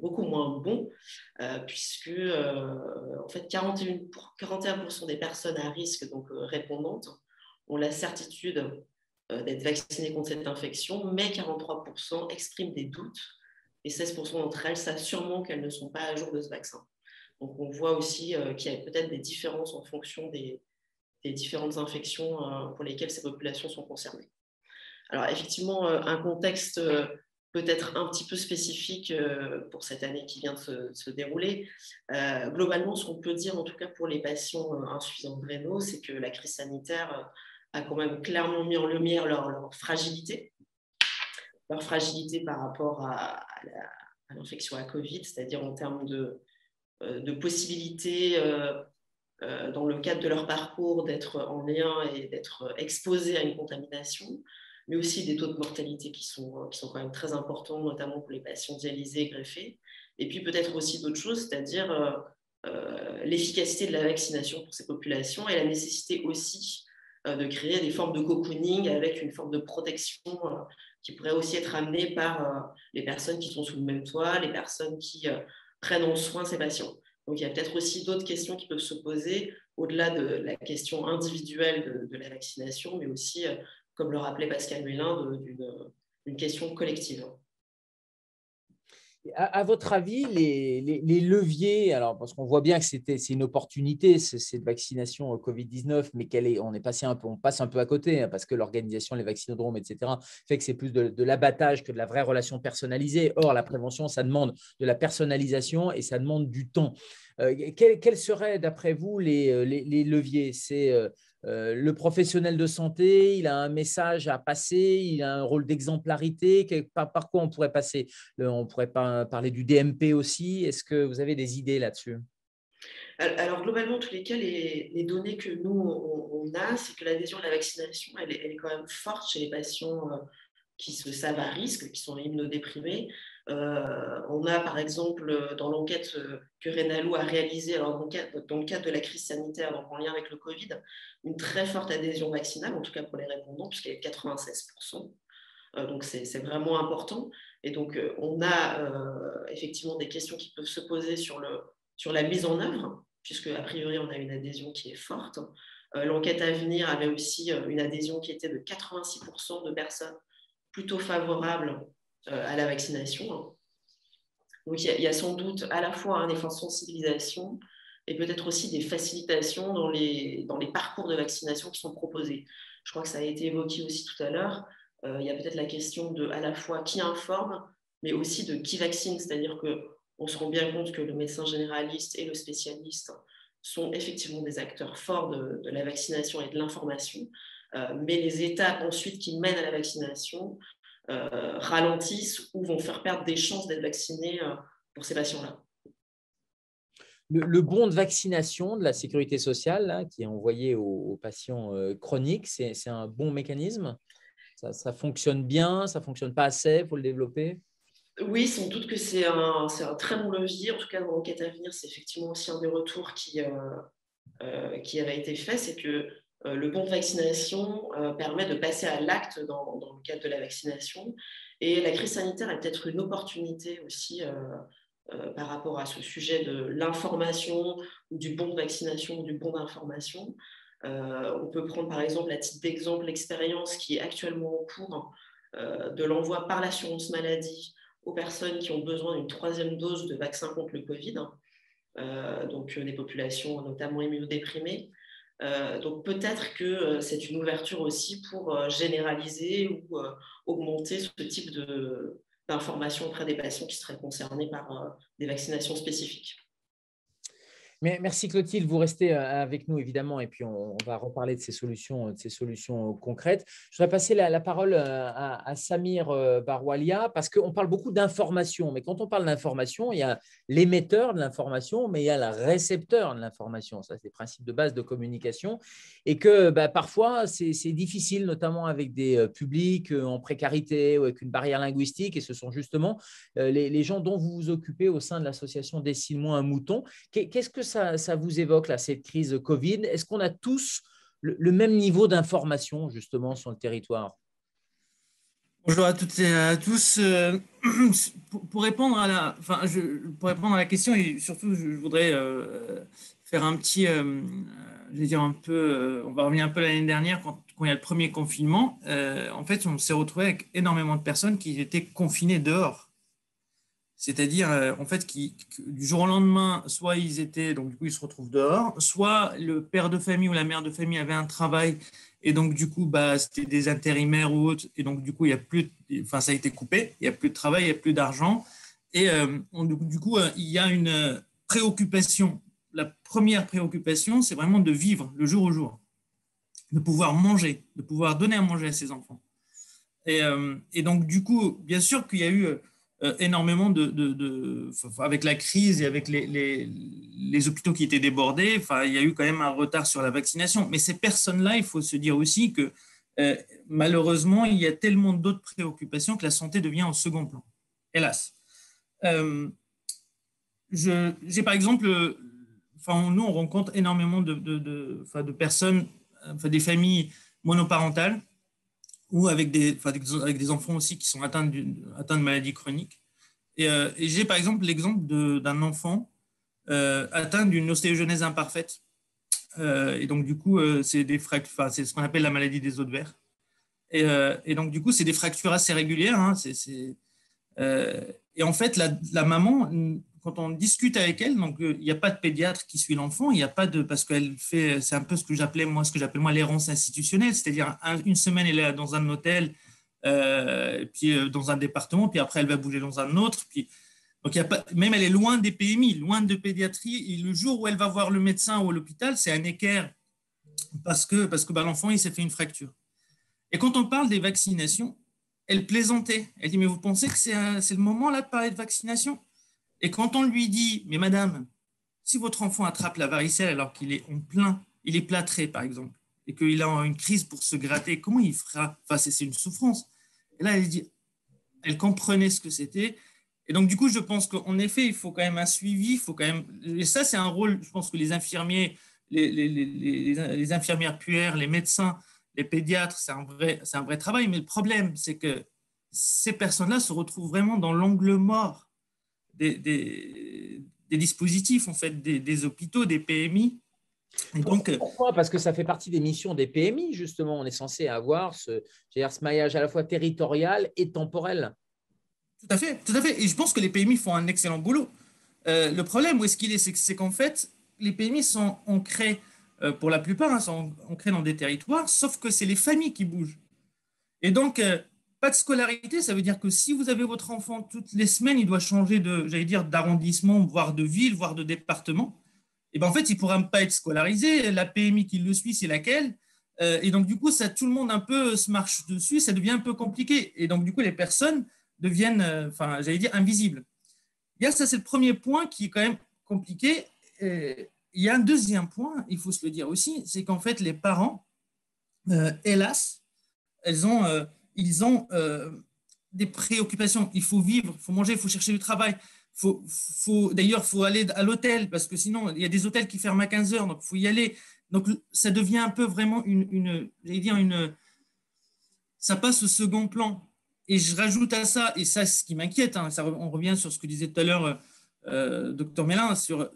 beaucoup moins bons, puisque en fait 41% des personnes à risque, donc répondantes, ont la certitude d'être vaccinées contre cette infection, mais 43% expriment des doutes et 16% d'entre elles savent sûrement qu'elles ne sont pas à jour de ce vaccin. Donc on voit aussi qu'il y a peut-être des différences en fonction des différentes infections pour lesquelles ces populations sont concernées. Alors effectivement, un contexte peut-être un petit peu spécifique pour cette année qui vient de se dérouler. Globalement, ce qu'on peut dire, en tout cas pour les patients insuffisants de rénaux, c'est que la crise sanitaire a quand même clairement mis en lumière leur fragilité par rapport à l'infection à Covid, c'est-à-dire en termes de possibilités dans le cadre de leur parcours d'être en lien et d'être exposés à une contamination, mais aussi des taux de mortalité qui sont quand même très importants, notamment pour les patients dialysés et greffés. Et puis peut-être aussi d'autres choses, c'est-à-dire l'efficacité de la vaccination pour ces populations et la nécessité aussi de créer des formes de cocooning avec une forme de protection qui pourrait aussi être amenée par les personnes qui sont sous le même toit, les personnes qui prennent en soin ces patients. Donc il y a peut-être aussi d'autres questions qui peuvent se poser au-delà de la question individuelle de la vaccination, mais aussi, comme le rappelait Pascal Mélin, d'une question collective. À votre avis, les leviers, alors parce qu'on voit bien que c'est une opportunité, cette vaccination Covid-19, mais on passe un peu à côté, hein, parce que l'organisation, les vaccinodromes, etc., fait que c'est plus de l'abattage que de la vraie relation personnalisée. Or, la prévention, ça demande de la personnalisation et ça demande du temps. Quels seraient, d'après vous, les leviers? C'est le professionnel de santé, il a un message à passer, il a un rôle d'exemplarité. Par quoi on pourrait passer? On pourrait parler du DMP aussi. Est-ce que vous avez des idées là-dessus? Alors, globalement, en tous les cas, les données que nous, on a, c'est que l'adhésion à la vaccination, elle est quand même forte chez les patients qui se savent à risque, qui sont immunodéprimés. On a, par exemple, dans l'enquête que Renalou a réalisée, alors dans le cadre de la crise sanitaire, donc en lien avec le Covid, une très forte adhésion vaccinale, en tout cas pour les répondants, puisqu'elle est de 96%. Donc, c'est vraiment important. Et donc, on a effectivement des questions qui peuvent se poser sur la mise en œuvre, puisque a priori, on a une adhésion qui est forte. L'enquête à venir avait aussi une adhésion qui était de 86% de personnes plutôt favorables à la vaccination. Donc, il y a sans doute à la fois un effort de sensibilisation et peut-être aussi des facilitations dans les parcours de vaccination qui sont proposés. Je crois que ça a été évoqué aussi tout à l'heure. Il y a peut-être la question de à la fois qui informe, mais aussi de qui vaccine, c'est-à-dire qu'on se rend bien compte que le médecin généraliste et le spécialiste sont effectivement des acteurs forts de la vaccination et de l'information, mais les étapes ensuite qui mènent à la vaccination ralentissent ou vont faire perdre des chances d'être vaccinés pour ces patients-là. Le bon de vaccination de la sécurité sociale là, qui est envoyé aux patients chroniques, c'est un bon mécanisme? Ça fonctionne bien? Ça ne fonctionne pas assez? Il faut le développer? Oui, sans doute que c'est un très bon levier. En tout cas, dans l'enquête à venir, c'est effectivement aussi un des retours qui avait été fait, c'est que le bon de vaccination permet de passer à l'acte dans le cadre de la vaccination. Et la crise sanitaire est peut-être une opportunité aussi par rapport à ce sujet de l'information, du bon de vaccination, du bon d'information. On peut prendre par exemple, à titre d'exemple, l'expérience qui est actuellement en cours de l'envoi par l'assurance maladie aux personnes qui ont besoin d'une 3e dose de vaccin contre le Covid, donc des populations notamment immunodéprimées. Donc peut-être que c'est une ouverture aussi pour généraliser ou augmenter ce type d'information auprès des patients qui seraient concernés par des vaccinations spécifiques. Mais merci Clotilde, vous restez avec nous évidemment et puis on va reparler de ces solutions concrètes. Je voudrais passer la parole à Samir Baroualia parce qu'on parle beaucoup d'information, mais quand on parle d'information, il y a l'émetteur de l'information, mais il y a le récepteur de l'information. Ça, c'est des principes de base de communication et que parfois, c'est difficile, notamment avec des publics en précarité ou avec une barrière linguistique et ce sont justement les gens dont vous vous occupez au sein de l'association Décile-moi un mouton. Qu'est-ce que ça vous évoque, là, cette crise Covid? Est-ce qu'on a tous le même niveau d'information, justement, sur le territoire? Bonjour à toutes et à tous. Pour répondre à la question, et surtout, je voudrais faire un petit… je vais dire un peu… on va revenir un peu l'année dernière, quand il y a le premier confinement. En fait, on s'est retrouvé avec énormément de personnes qui étaient confinées dehors. C'est-à-dire, en fait, du jour au lendemain, soit ils étaient, donc du coup, ils se retrouvent dehors, soit le père de famille ou la mère de famille avait un travail, et donc du coup, c'était des intérimaires ou autres, et donc du coup, ça a été coupé, il n'y a plus de travail, il n'y a plus d'argent, et du coup, il y a une préoccupation. La première préoccupation, c'est vraiment de vivre le jour au jour, de pouvoir manger, de pouvoir donner à manger à ses enfants. Et donc, du coup, bien sûr qu'il y a eu… énormément avec la crise et avec les hôpitaux qui étaient débordés, il y a eu quand même un retard sur la vaccination. Mais ces personnes-là, il faut se dire aussi que malheureusement, il y a tellement d'autres préoccupations que la santé devient au second plan, hélas. J'ai par exemple, nous on rencontre énormément de personnes, des familles monoparentales, ou avec des enfants aussi qui sont atteints de maladies chroniques. Et j'ai par exemple l'exemple d'un enfant atteint d'une ostéogenèse imparfaite. Et donc du coup, c'est ce qu'on appelle la maladie des os de verre. Et donc du coup, c'est des fractures assez régulières. Et en fait, la maman, quand on discute avec elle, donc il n'y a pas de pédiatre qui suit l'enfant, il n'y a pas de… parce qu'elle fait… c'est un peu ce que j'appelle moi l'errance institutionnelle, c'est-à-dire une semaine, elle est dans un hôtel, puis dans un département, puis après, elle va bouger dans un autre. Puis, donc, même elle est loin des PMI, loin de pédiatrie, et le jour où elle va voir le médecin ou l'hôpital, c'est un équerre parce que l'enfant, il s'est fait une fracture. Et quand on parle des vaccinations, elle plaisantait. Elle dit, mais vous pensez que c'est le moment là de parler de vaccination? Et quand on lui dit, mais madame, si votre enfant attrape la varicelle alors qu'il est il est plâtré par exemple, et qu'il a une crise pour se gratter, comment il fera? C'est une souffrance. Et là, elle comprenait ce que c'était. Et donc, du coup, je pense qu'en effet, il faut quand même un suivi, et ça, c'est un rôle, je pense que les infirmiers, les infirmières puères, les médecins, les pédiatres, c'est un vrai travail. Mais le problème, c'est que ces personnes-là se retrouvent vraiment dans l'angle mort des dispositifs, en fait, des hôpitaux, des PMI. Et donc, pourquoi? Parce que ça fait partie des missions des PMI, justement. On est censé avoir ce maillage à la fois territorial et temporel. Tout à fait. Et je pense que les PMI font un excellent boulot. Le problème, où est-ce qu'il est, c'est qu'en fait, les PMI sont ancrés, pour la plupart, sont ancrés dans des territoires, sauf que c'est les familles qui bougent. Et donc, pas de scolarité, ça veut dire que si vous avez votre enfant toutes les semaines, il doit changer d'arrondissement, voire de ville, voire de département. Et en fait, il ne pourra pas être scolarisé. La PMI qui le suit, c'est laquelle? Et donc, du coup, tout le monde un peu se marche dessus, ça devient un peu compliqué. Et donc, du coup, les personnes deviennent, invisibles. Bien, ça, c'est le premier point qui est quand même compliqué. Il y a un deuxième point, il faut se le dire aussi, c'est qu'en fait, les parents, hélas, ils ont des préoccupations. Il faut vivre, il faut manger, il faut chercher du travail. D'ailleurs, il faut aller à l'hôtel parce que sinon, il y a des hôtels qui ferment à 15 heures, donc il faut y aller. Donc, ça devient un peu vraiment ça passe au second plan. Et je rajoute à ça, et ça, ce qui m'inquiète, hein, on revient sur ce que disait tout à l'heure Dr Mélin, sur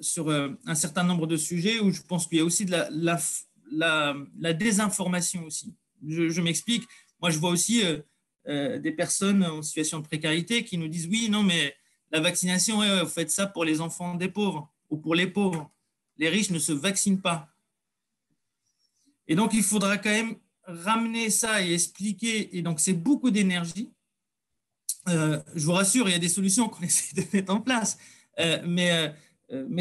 un certain nombre de sujets où je pense qu'il y a aussi de la désinformation aussi. Je m'explique. Moi, je vois aussi des personnes en situation de précarité qui nous disent « Oui, non, mais la vaccination, vous faites ça pour les enfants des pauvres ou pour les pauvres. Les riches ne se vaccinent pas. » Et donc, il faudra quand même ramener ça et expliquer. Et donc, c'est beaucoup d'énergie. Je vous rassure, il y a des solutions qu'on essaie de mettre en place. Mais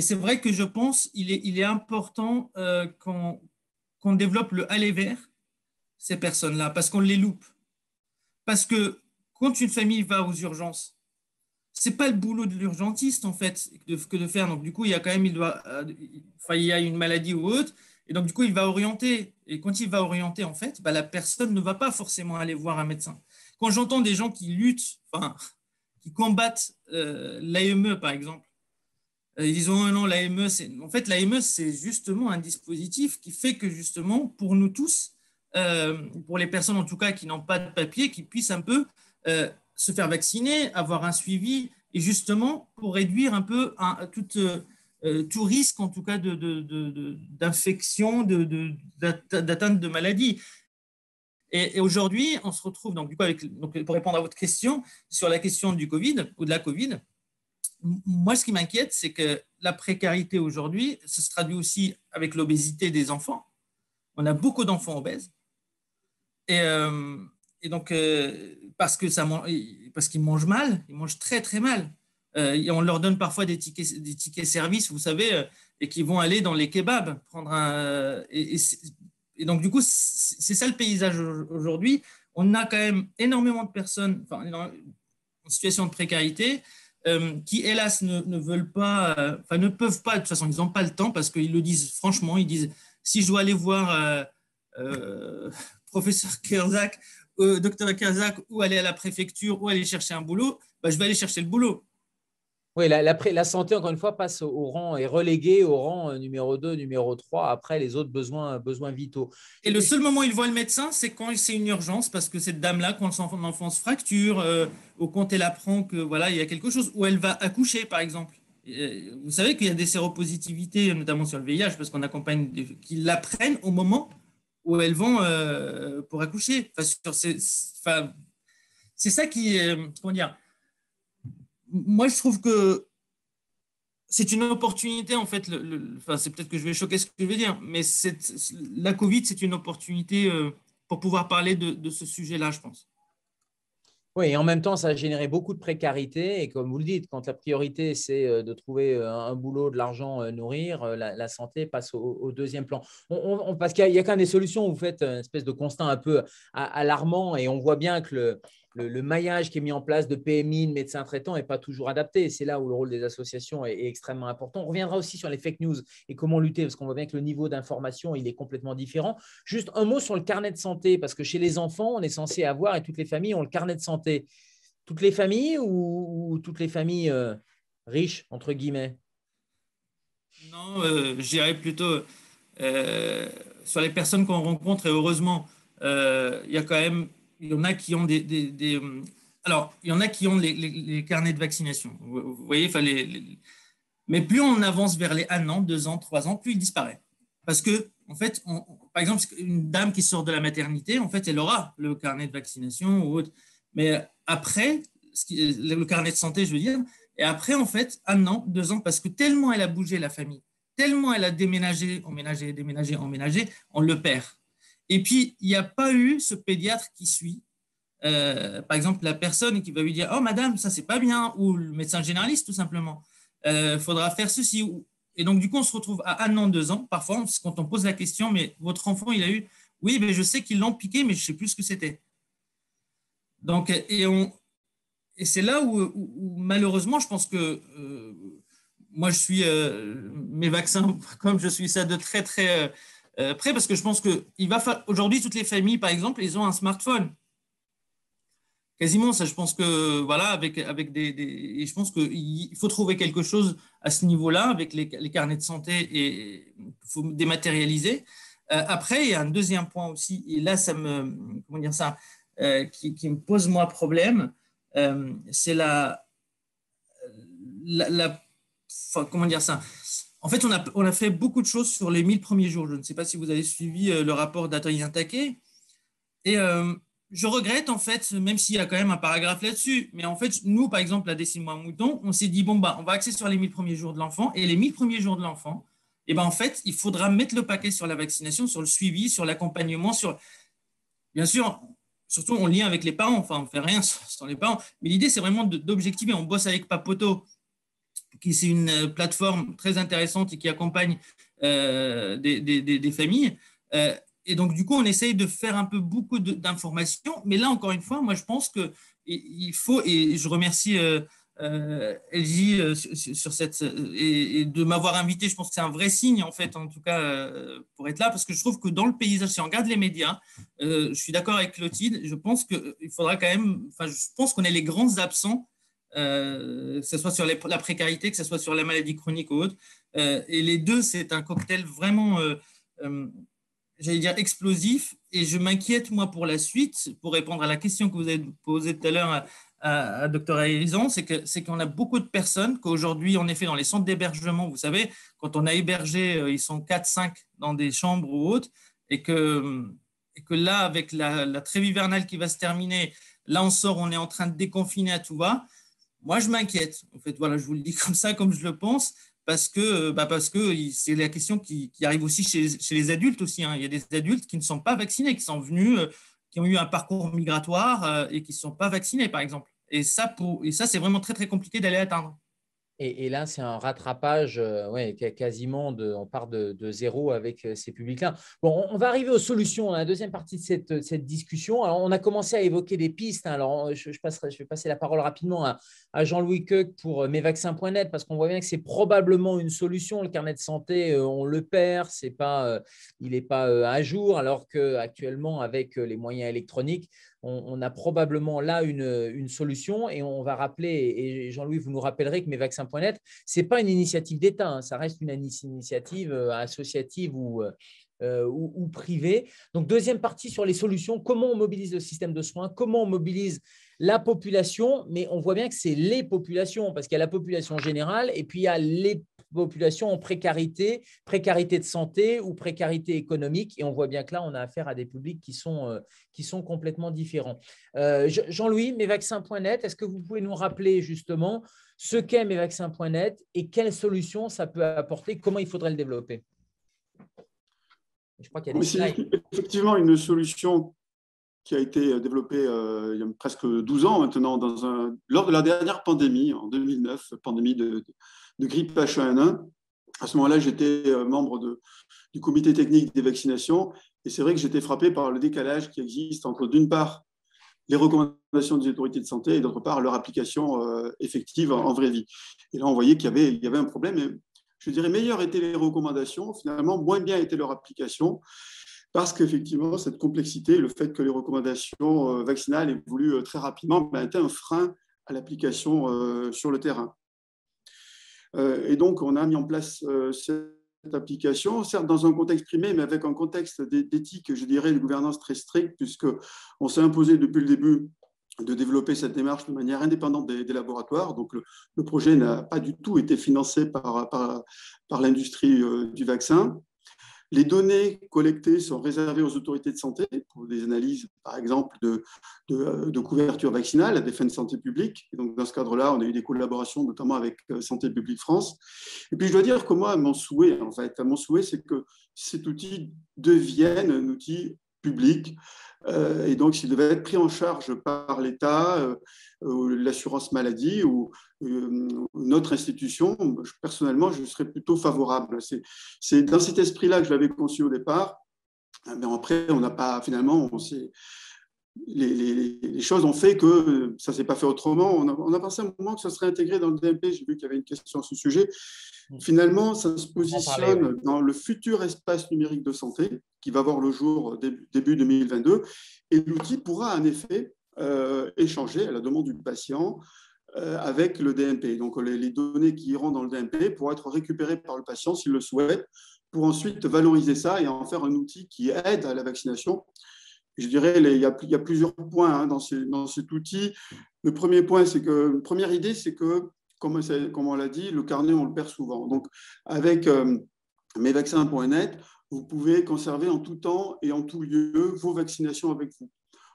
c'est vrai que je pense qu'il est important qu'on développe le aller vers ces personnes-là, parce qu'on les loupe. Parce que quand une famille va aux urgences, ce n'est pas le boulot de l'urgentiste, en fait, que de faire. Donc, du coup, il y a quand même, il y a une maladie ou autre, et donc, du coup, il va orienter. Et quand il va orienter, en fait, la personne ne va pas forcément aller voir un médecin. Quand j'entends des gens qui luttent, qui combattent l'AME, par exemple, ils disent « Oh non, l'AME, c'est… » En fait, l'AME, c'est justement un dispositif qui fait que, justement, pour nous tous, pour les personnes, en tout cas, qui n'ont pas de papier, qui puissent un peu se faire vacciner, avoir un suivi, et justement, pour réduire un peu tout risque, en tout cas, d'infection, d'atteinte de maladie. Et aujourd'hui, on se retrouve, donc, du coup, pour répondre à votre question, sur la question du Covid ou de la Covid, moi, ce qui m'inquiète, c'est que la précarité aujourd'hui, ça se traduit aussi avec l'obésité des enfants. On a beaucoup d'enfants obèses. Et donc, parce qu'ils mangent mal, ils mangent très, très mal. Et on leur donne parfois des tickets services, vous savez, et qui vont aller dans les kebabs, prendre et donc, du coup, c'est ça le paysage aujourd'hui. On a quand même énormément de personnes en situation de précarité qui, hélas, ne veulent pas, ne peuvent pas, de toute façon, ils n'ont pas le temps parce qu'ils le disent franchement, ils disent, si je dois aller voir professeur Kerzak, docteur Kerzak, ou aller à la préfecture, ou aller chercher un boulot, je vais aller chercher le boulot. Oui, la santé, encore une fois, passe au rang, est reléguée au rang numéro 2, numéro 3, après les autres besoins vitaux. Et le seul moment où il voit le médecin, c'est quand c'est une urgence, parce que cette dame-là, quand son enfant se fracture, ou quand elle apprend que voilà, il y a quelque chose, ou elle va accoucher, par exemple. Vous savez qu'il y a des séropositivités, notamment sur le VIH, parce qu'on accompagne qui l'apprennent au moment où elles vont pour accoucher. C'est ça qui comment dire. Moi, je trouve que c'est une opportunité, en fait. C'est peut-être que je vais choquer ce que je vais dire, mais la Covid, c'est une opportunité pour pouvoir parler de ce sujet-là, je pense. Oui, et en même temps, ça a généré beaucoup de précarité. Et comme vous le dites, quand la priorité, c'est de trouver un boulot, de l'argent, nourrir, la santé passe au deuxième plan. Parce qu'il n'y a quand même des solutions. Vous faites une espèce de constat un peu alarmant et on voit bien que le maillage qui est mis en place de PMI, de médecins traitants, n'est pas toujours adapté. C'est là où le rôle des associations est extrêmement important. On reviendra aussi sur les fake news et comment lutter, parce qu'on voit bien que le niveau d'information, il est complètement différent. Juste un mot sur le carnet de santé, parce que chez les enfants, on est censé avoir, et toutes les familles ont le carnet de santé. Toutes les familles ou toutes les familles riches, entre guillemets? Non, je dirais plutôt sur les personnes qu'on rencontre, et heureusement, il y en a qui ont alors, il y en a qui ont les carnets de vaccination. Vous voyez, mais plus on avance vers les 1 an, 2 ans, 3 ans, plus il disparaît. Parce que, en fait, par exemple, une dame qui sort de la maternité, en fait, elle aura le carnet de vaccination ou autre. Mais après, le carnet de santé, je veux dire, et après, en fait, 1 an, 2 ans, parce que tellement elle a bougé la famille, tellement elle a déménagé, emménagé, on le perd. Et puis, il n'y a pas eu ce pédiatre qui suit. Par exemple, la personne qui va lui dire « Oh, madame, ça, c'est pas bien », ou le médecin généraliste, tout simplement. Faudra faire ceci. Et donc, du coup, on se retrouve à 1 an, 2 ans. Parfois, quand on pose la question « Mais votre enfant, il a eu… » « Oui, mais je sais qu'ils l'ont piqué, mais je ne sais plus ce que c'était. » Donc, et c'est là où malheureusement, je pense que moi, je suis mes vaccins, comme je suis ça de très, très près, parce que je pense qu'il va falloir… Aujourd'hui, toutes les familles, par exemple, ils ont un smartphone. quasiment ça. Je pense que voilà, avec et je pense qu'il faut trouver quelque chose à ce niveau-là avec les carnets de santé et il faut dématérialiser. Après, il y a un deuxième point aussi, et là, comment dire ça, qui me pose moi problème, c'est enfin, comment dire ça. En fait, on a fait beaucoup de choses sur les 1000 premiers jours. Je ne sais pas si vous avez suivi le rapport d'Adrien Taquet. Et je regrette, en fait, même s'il y a quand même un paragraphe là-dessus, mais en fait, nous, par exemple, à Décile-moi Mouton, on s'est dit, bon, on va axer sur les 1000 premiers jours de l'enfant. Et les 1000 premiers jours de l'enfant, et ben, en fait, il faudra mettre le paquet sur la vaccination, sur le suivi, sur l'accompagnement, bien sûr, surtout en lien avec les parents. Enfin, on ne fait rien sans les parents. Mais l'idée, c'est vraiment d'objectiver. On bosse avec Papoto, qui c'est une plateforme très intéressante et qui accompagne des familles. Et donc, du coup, on essaye de faire un peu beaucoup d'informations. Mais là, encore une fois, moi, je pense qu'il faut, et je remercie LJ sur cette, et de m'avoir invité. Je pense que c'est un vrai signe, en fait, en tout cas, pour être là, parce que je trouve que dans le paysage, si on regarde les médias, je suis d'accord avec Clotilde, je pense qu'il faudra quand même, enfin, je pense qu'on est les grands absents, que ce soit sur la précarité, que ce soit sur la maladie chronique ou autre. Et les deux, c'est un cocktail vraiment, j'allais dire, explosif. Et je m'inquiète, moi, pour la suite, pour répondre à la question que vous avez posée tout à l'heure à Dr. Aélison, c'est qu'on a beaucoup de personnes qu'aujourd'hui, en effet, dans les centres d'hébergement, vous savez, quand on a hébergé, ils sont 4-5 dans des chambres ou autres, et que là, avec la trêve hivernale qui va se terminer, là, on sort, on est en train de déconfiner à tout va. Moi, je m'inquiète. En fait, voilà, je vous le dis comme ça, comme je le pense, parce que c'est la question qui arrive aussi chez les adultes aussi. Hein. Il y a des adultes qui ne sont pas vaccinés, qui sont venus, qui ont eu un parcours migratoire et qui ne sont pas vaccinés, par exemple. Et ça, c'est vraiment très, très compliqué d'aller atteindre. Et là, c'est un rattrapage, quasiment, on part de zéro avec ces publics-là. Bon, on va arriver aux solutions dans la deuxième partie de cette discussion. Alors, on a commencé à évoquer des pistes. Hein. Alors, je vais passer la parole rapidement à Jean-Louis Keuck pour mesvaccins.net parce qu'on voit bien que c'est probablement une solution. Le carnet de santé, on le perd, il n'est pas à jour, alors qu'actuellement, avec les moyens électroniques, on a probablement là une solution et on va rappeler, et Jean-Louis, vous nous rappellerez que mesvaccins.net, ce n'est pas une initiative d'État, hein, ça reste une initiative associative ou privée. Donc, deuxième partie sur les solutions, comment on mobilise le système de soins, comment on mobilise la population, mais on voit bien que c'est les populations, parce qu'il y a la population générale et puis il y a les populations en précarité de santé ou précarité économique. Et on voit bien que là, on a affaire à des publics qui sont complètement différents. Jean-Louis, mesvaccins.net, est-ce que vous pouvez nous rappeler justement ce qu'est mesvaccins.net et quelles solutions ça peut apporter, comment il faudrait le développer? Je crois qu'il y a des slides. C'est effectivement une solution qui a été développée il y a presque 12 ans maintenant, lors de la dernière pandémie, en 2009, pandémie de grippe H1N1. À ce moment-là, j'étais membre du comité technique des vaccinations et c'est vrai que j'étais frappé par le décalage qui existe entre, d'une part, les recommandations des autorités de santé et d'autre part, leur application effective en vraie vie. Et là, on voyait qu'il y avait un problème. Et je dirais, meilleures étaient les recommandations, finalement, moins bien était leur application. Parce qu'effectivement, cette complexité, le fait que les recommandations vaccinales évoluent très rapidement, était un frein à l'application sur le terrain. Et donc, on a mis en place cette application, certes dans un contexte primé, mais avec un contexte d'éthique, je dirais, de gouvernance très strict, puisqu'on s'est imposé depuis le début de développer cette démarche de manière indépendante des laboratoires. Donc, le projet n'a pas du tout été financé par l'industrie du vaccin. Les données collectées sont réservées aux autorités de santé pour des analyses, par exemple, de couverture vaccinale à des fins de santé publique. Et donc, dans ce cadre-là, on a eu des collaborations, notamment avec Santé publique France. Et puis, je dois dire que moi, mon souhait, c'est que cet outil devienne un outil public. Et donc, s'il devait être pris en charge par l'État, l'assurance maladie ou une autre institution, personnellement, je serais plutôt favorable. C'est dans cet esprit-là que je l'avais conçu au départ. Mais après, on n'a pas, finalement, les choses ont fait que ça ne s'est pas fait autrement. On a pensé un moment que ça serait intégré dans le DMP. J'ai vu qu'il y avait une question à ce sujet. Finalement, ça se positionne dans le futur espace numérique de santé qui va voir le jour début 2022. Et l'outil pourra en effet échangées à la demande du patient avec le DMP. Donc, les données qui iront dans le DMP pourront être récupérées par le patient s'il le souhaite, pour ensuite valoriser ça et en faire un outil qui aide à la vaccination. Je dirais il y a plusieurs points dans cet outil. Le premier point, première idée, c'est que, comme on l'a dit, le carnet, on le perd souvent. Donc, avec mesvaccins.net, vous pouvez conserver en tout temps et en tout lieu vos vaccinations avec vous.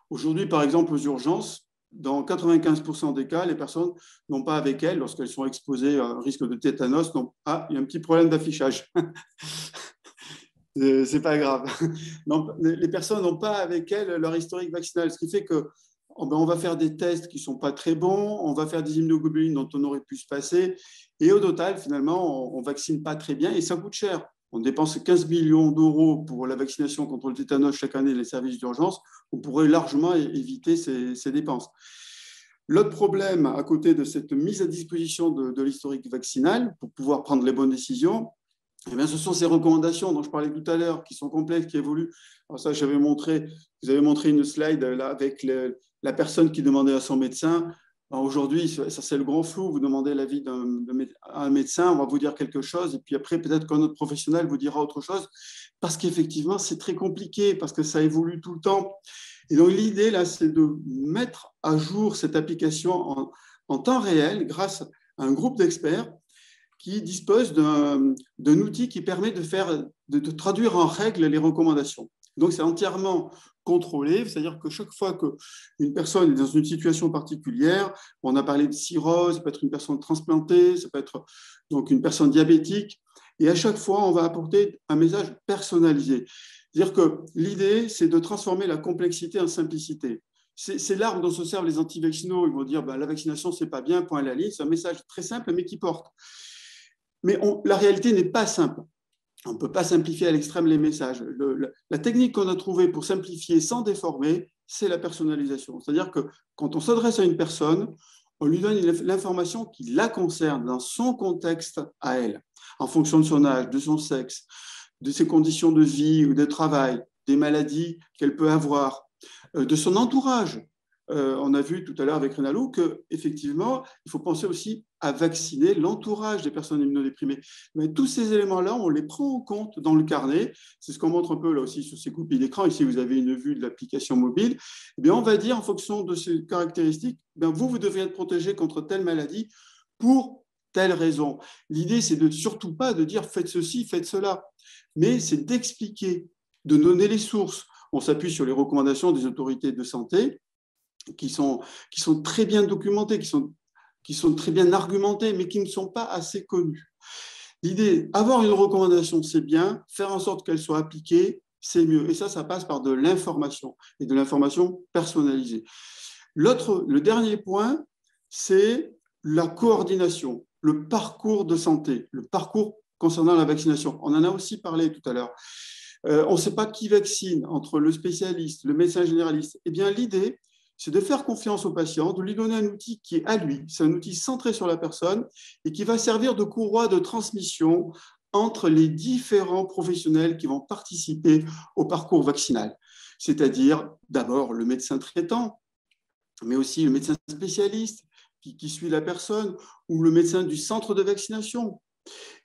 Aujourd'hui, par exemple, aux urgences, dans 95% des cas, les personnes n'ont pas avec elles, lorsqu'elles sont exposées à un risque de tétanos, il y a un petit problème d'affichage. C'est pas grave. Non, les personnes n'ont pas avec elles leur historique vaccinal, ce qui fait que on va faire des tests qui ne sont pas très bons, on va faire des immunoglobulines dont on aurait pu se passer, et au total, finalement, on ne vaccine pas très bien et ça coûte cher. On dépense 15 millions d'euros pour la vaccination contre le tétanos chaque année, les services d'urgence. On pourrait largement éviter ces dépenses. L'autre problème, à côté de cette mise à disposition de l'historique vaccinal, pour pouvoir prendre les bonnes décisions, eh bien, ce sont ces recommandations dont je parlais tout à l'heure, qui sont complexes, qui évoluent. Alors ça, vous avez montré une slide là, avec la personne qui demandait à son médecin. Aujourd'hui, ça c'est le grand flou. Vous demandez l'avis à un médecin, on va vous dire quelque chose, et puis après, peut-être qu'un autre professionnel vous dira autre chose, parce qu'effectivement, c'est très compliqué, parce que ça évolue tout le temps. Et donc, l'idée, là, c'est de mettre à jour cette application en temps réel, grâce à un groupe d'experts qui dispose d'un outil qui permet de traduire en règle les recommandations. Donc, c'est entièrement contrôlé, c'est-à-dire que chaque fois qu'une personne est dans une situation particulière, on a parlé de cirrhose, ça peut être une personne transplantée, ça peut être donc une personne diabétique, et à chaque fois, on va apporter un message personnalisé. C'est-à-dire que l'idée, c'est de transformer la complexité en simplicité. C'est l'arme dont se servent les anti-vaccinaux. Ils vont dire la vaccination, c'est pas bien, point à la ligne. C'est un message très simple, mais qui porte. Mais la réalité n'est pas simple. On ne peut pas simplifier à l'extrême les messages. La technique qu'on a trouvée pour simplifier sans déformer, c'est la personnalisation. C'est-à-dire que quand on s'adresse à une personne, on lui donne l'information qui la concerne dans son contexte à elle, en fonction de son âge, de son sexe, de ses conditions de vie ou de travail, des maladies qu'elle peut avoir, de son entourage. On a vu tout à l'heure avec Renalou qu'effectivement, il faut penser aussi à vacciner l'entourage des personnes immunodéprimées. Mais tous ces éléments-là, on les prend en compte dans le carnet. C'est ce qu'on montre un peu là aussi sur ces copies d'écran. Ici, vous avez une vue de l'application mobile. Eh bien, on va dire, en fonction de ces caractéristiques, vous devez être protégé contre telle maladie pour telle raison. L'idée, c'est surtout pas de dire faites ceci, faites cela, mais c'est d'expliquer, de donner les sources. On s'appuie sur les recommandations des autorités de santé, qui sont très bien documentés, qui sont très bien argumentés, mais qui ne sont pas assez connus. L'idée, avoir une recommandation, c'est bien, faire en sorte qu'elle soit appliquée, c'est mieux. Et ça passe par de l'information, et de l'information personnalisée. Le dernier point, c'est la coordination, le parcours de santé, le parcours concernant la vaccination. On en a aussi parlé tout à l'heure. On ne sait pas qui vaccine entre le spécialiste, le médecin généraliste. Eh bien, l'idée, c'est de faire confiance au patient, de lui donner un outil qui est à lui. C'est un outil centré sur la personne et qui va servir de courroie de transmission entre les différents professionnels qui vont participer au parcours vaccinal. C'est-à-dire d'abord le médecin traitant, mais aussi le médecin spécialiste qui suit la personne ou le médecin du centre de vaccination.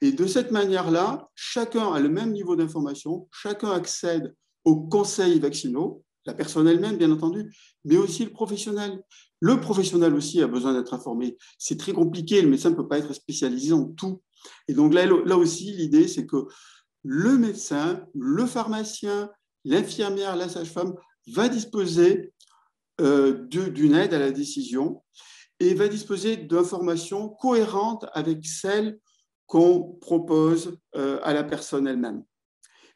Et de cette manière-là, chacun a le même niveau d'information, chacun accède aux conseils vaccinaux, la personne elle-même, bien entendu, mais aussi le professionnel. Le professionnel aussi a besoin d'être informé. C'est très compliqué, le médecin ne peut pas être spécialisé en tout. Et donc là aussi, l'idée, c'est que le médecin, le pharmacien, l'infirmière, la sage-femme va disposer d'une aide à la décision et va disposer d'informations cohérentes avec celles qu'on propose à la personne elle-même.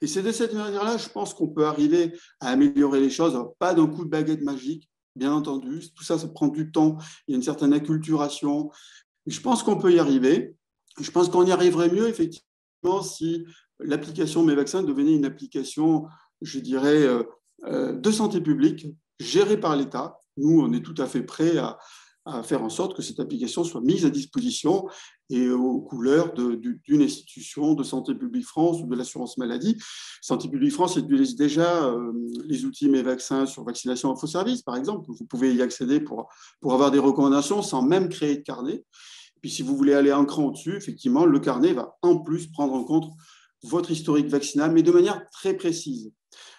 Et c'est de cette manière-là, je pense qu'on peut arriver à améliorer les choses, pas d'un coup de baguette magique, bien entendu. Tout ça, ça prend du temps, il y a une certaine acculturation. Je pense qu'on peut y arriver. Je pense qu'on y arriverait mieux, effectivement, si l'application Mes Vaccins devenait une application, je dirais, de santé publique, gérée par l'État. Nous, on est tout à fait prêts à faire en sorte que cette application soit mise à disposition et aux couleurs d'une institution de Santé publique France ou de l'assurance maladie. Santé publique France utilise déjà les outils Mes Vaccins sur Vaccination Info-Service, par exemple. Vous pouvez y accéder pour avoir des recommandations sans même créer de carnet. Puis si vous voulez aller un cran au-dessus, effectivement, le carnet va en plus prendre en compte votre historique vaccinal, mais de manière très précise.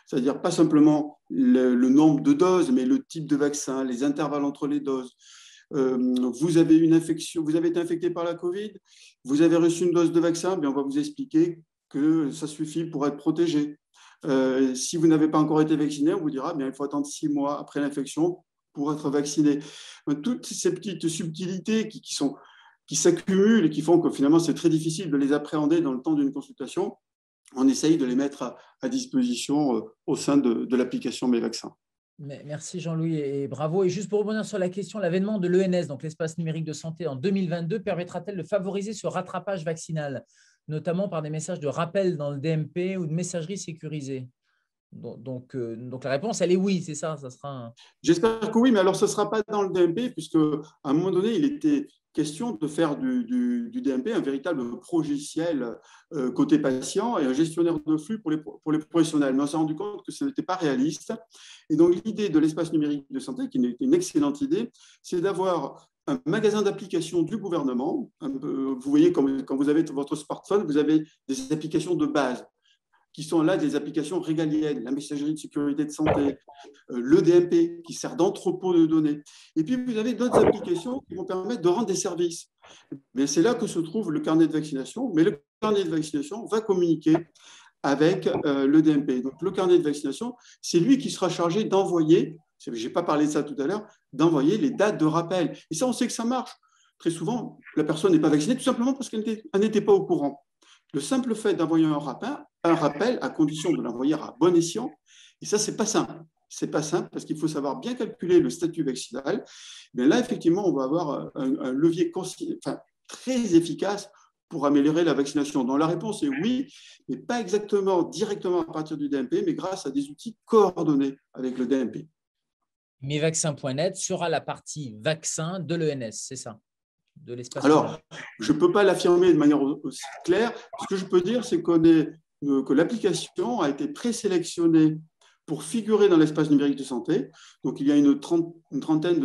C'est-à-dire pas simplement le nombre de doses, mais le type de vaccin, les intervalles entre les doses. Vous avez une infection, vous avez été infecté par la Covid, vous avez reçu une dose de vaccin, bien on va vous expliquer que ça suffit pour être protégé. Si vous n'avez pas encore été vacciné, on vous dira bien il faut attendre 6 mois après l'infection pour être vacciné. Toutes ces petites subtilités qui s'accumulent et qui font que finalement c'est très difficile de les appréhender dans le temps d'une consultation, on essaye de les mettre à disposition au sein de l'application Mes Vaccins. Merci Jean-Louis et bravo. Et juste pour rebondir sur la question, l'avènement de l'ENS, donc l'espace numérique de santé en 2022, permettra-t-elle de favoriser ce rattrapage vaccinal, notamment par des messages de rappel dans le DMP ou de messagerie sécurisée? Donc la réponse, elle est oui, c'est ça, ça sera J'espère que oui, mais alors ce ne sera pas dans le DMP, puisque à un moment donné, il était question de faire du DMP un véritable logiciel côté patient et un gestionnaire de flux pour les professionnels. Mais on s'est rendu compte que ce n'était pas réaliste. Et donc, l'idée de l'espace numérique de santé, qui est une excellente idée, c'est d'avoir un magasin d'applications du gouvernement. Vous voyez, quand vous avez votre smartphone, vous avez des applications de base qui sont là des applications régaliennes, la messagerie de sécurité de santé, le DMP qui sert d'entrepôt de données. Et puis, vous avez d'autres applications qui vont permettre de rendre des services. Mais c'est là que se trouve le carnet de vaccination. Mais le carnet de vaccination va communiquer avec le DMP. Donc, le carnet de vaccination, c'est lui qui sera chargé d'envoyer, je n'ai pas parlé de ça tout à l'heure, d'envoyer les dates de rappel. Et ça, on sait que ça marche. Très souvent, la personne n'est pas vaccinée tout simplement parce qu'elle n'était pas au courant. Le simple fait d'envoyer un rappel, à condition de l'envoyer à bon escient, et ça, ce n'est pas simple. Ce n'est pas simple parce qu'il faut savoir bien calculer le statut vaccinal. Mais là, effectivement, on va avoir un levier très efficace pour améliorer la vaccination. Donc, la réponse est oui, mais pas exactement directement à partir du DMP, mais grâce à des outils coordonnés avec le DMP. Mesvaccins.net sera la partie vaccin de l'ENS, c'est ça? De l'espace. Alors, je ne peux pas l'affirmer de manière aussi claire. Ce que je peux dire, c'est que l'application a été présélectionnée pour figurer dans l'espace numérique de santé. Donc, il y a une trentaine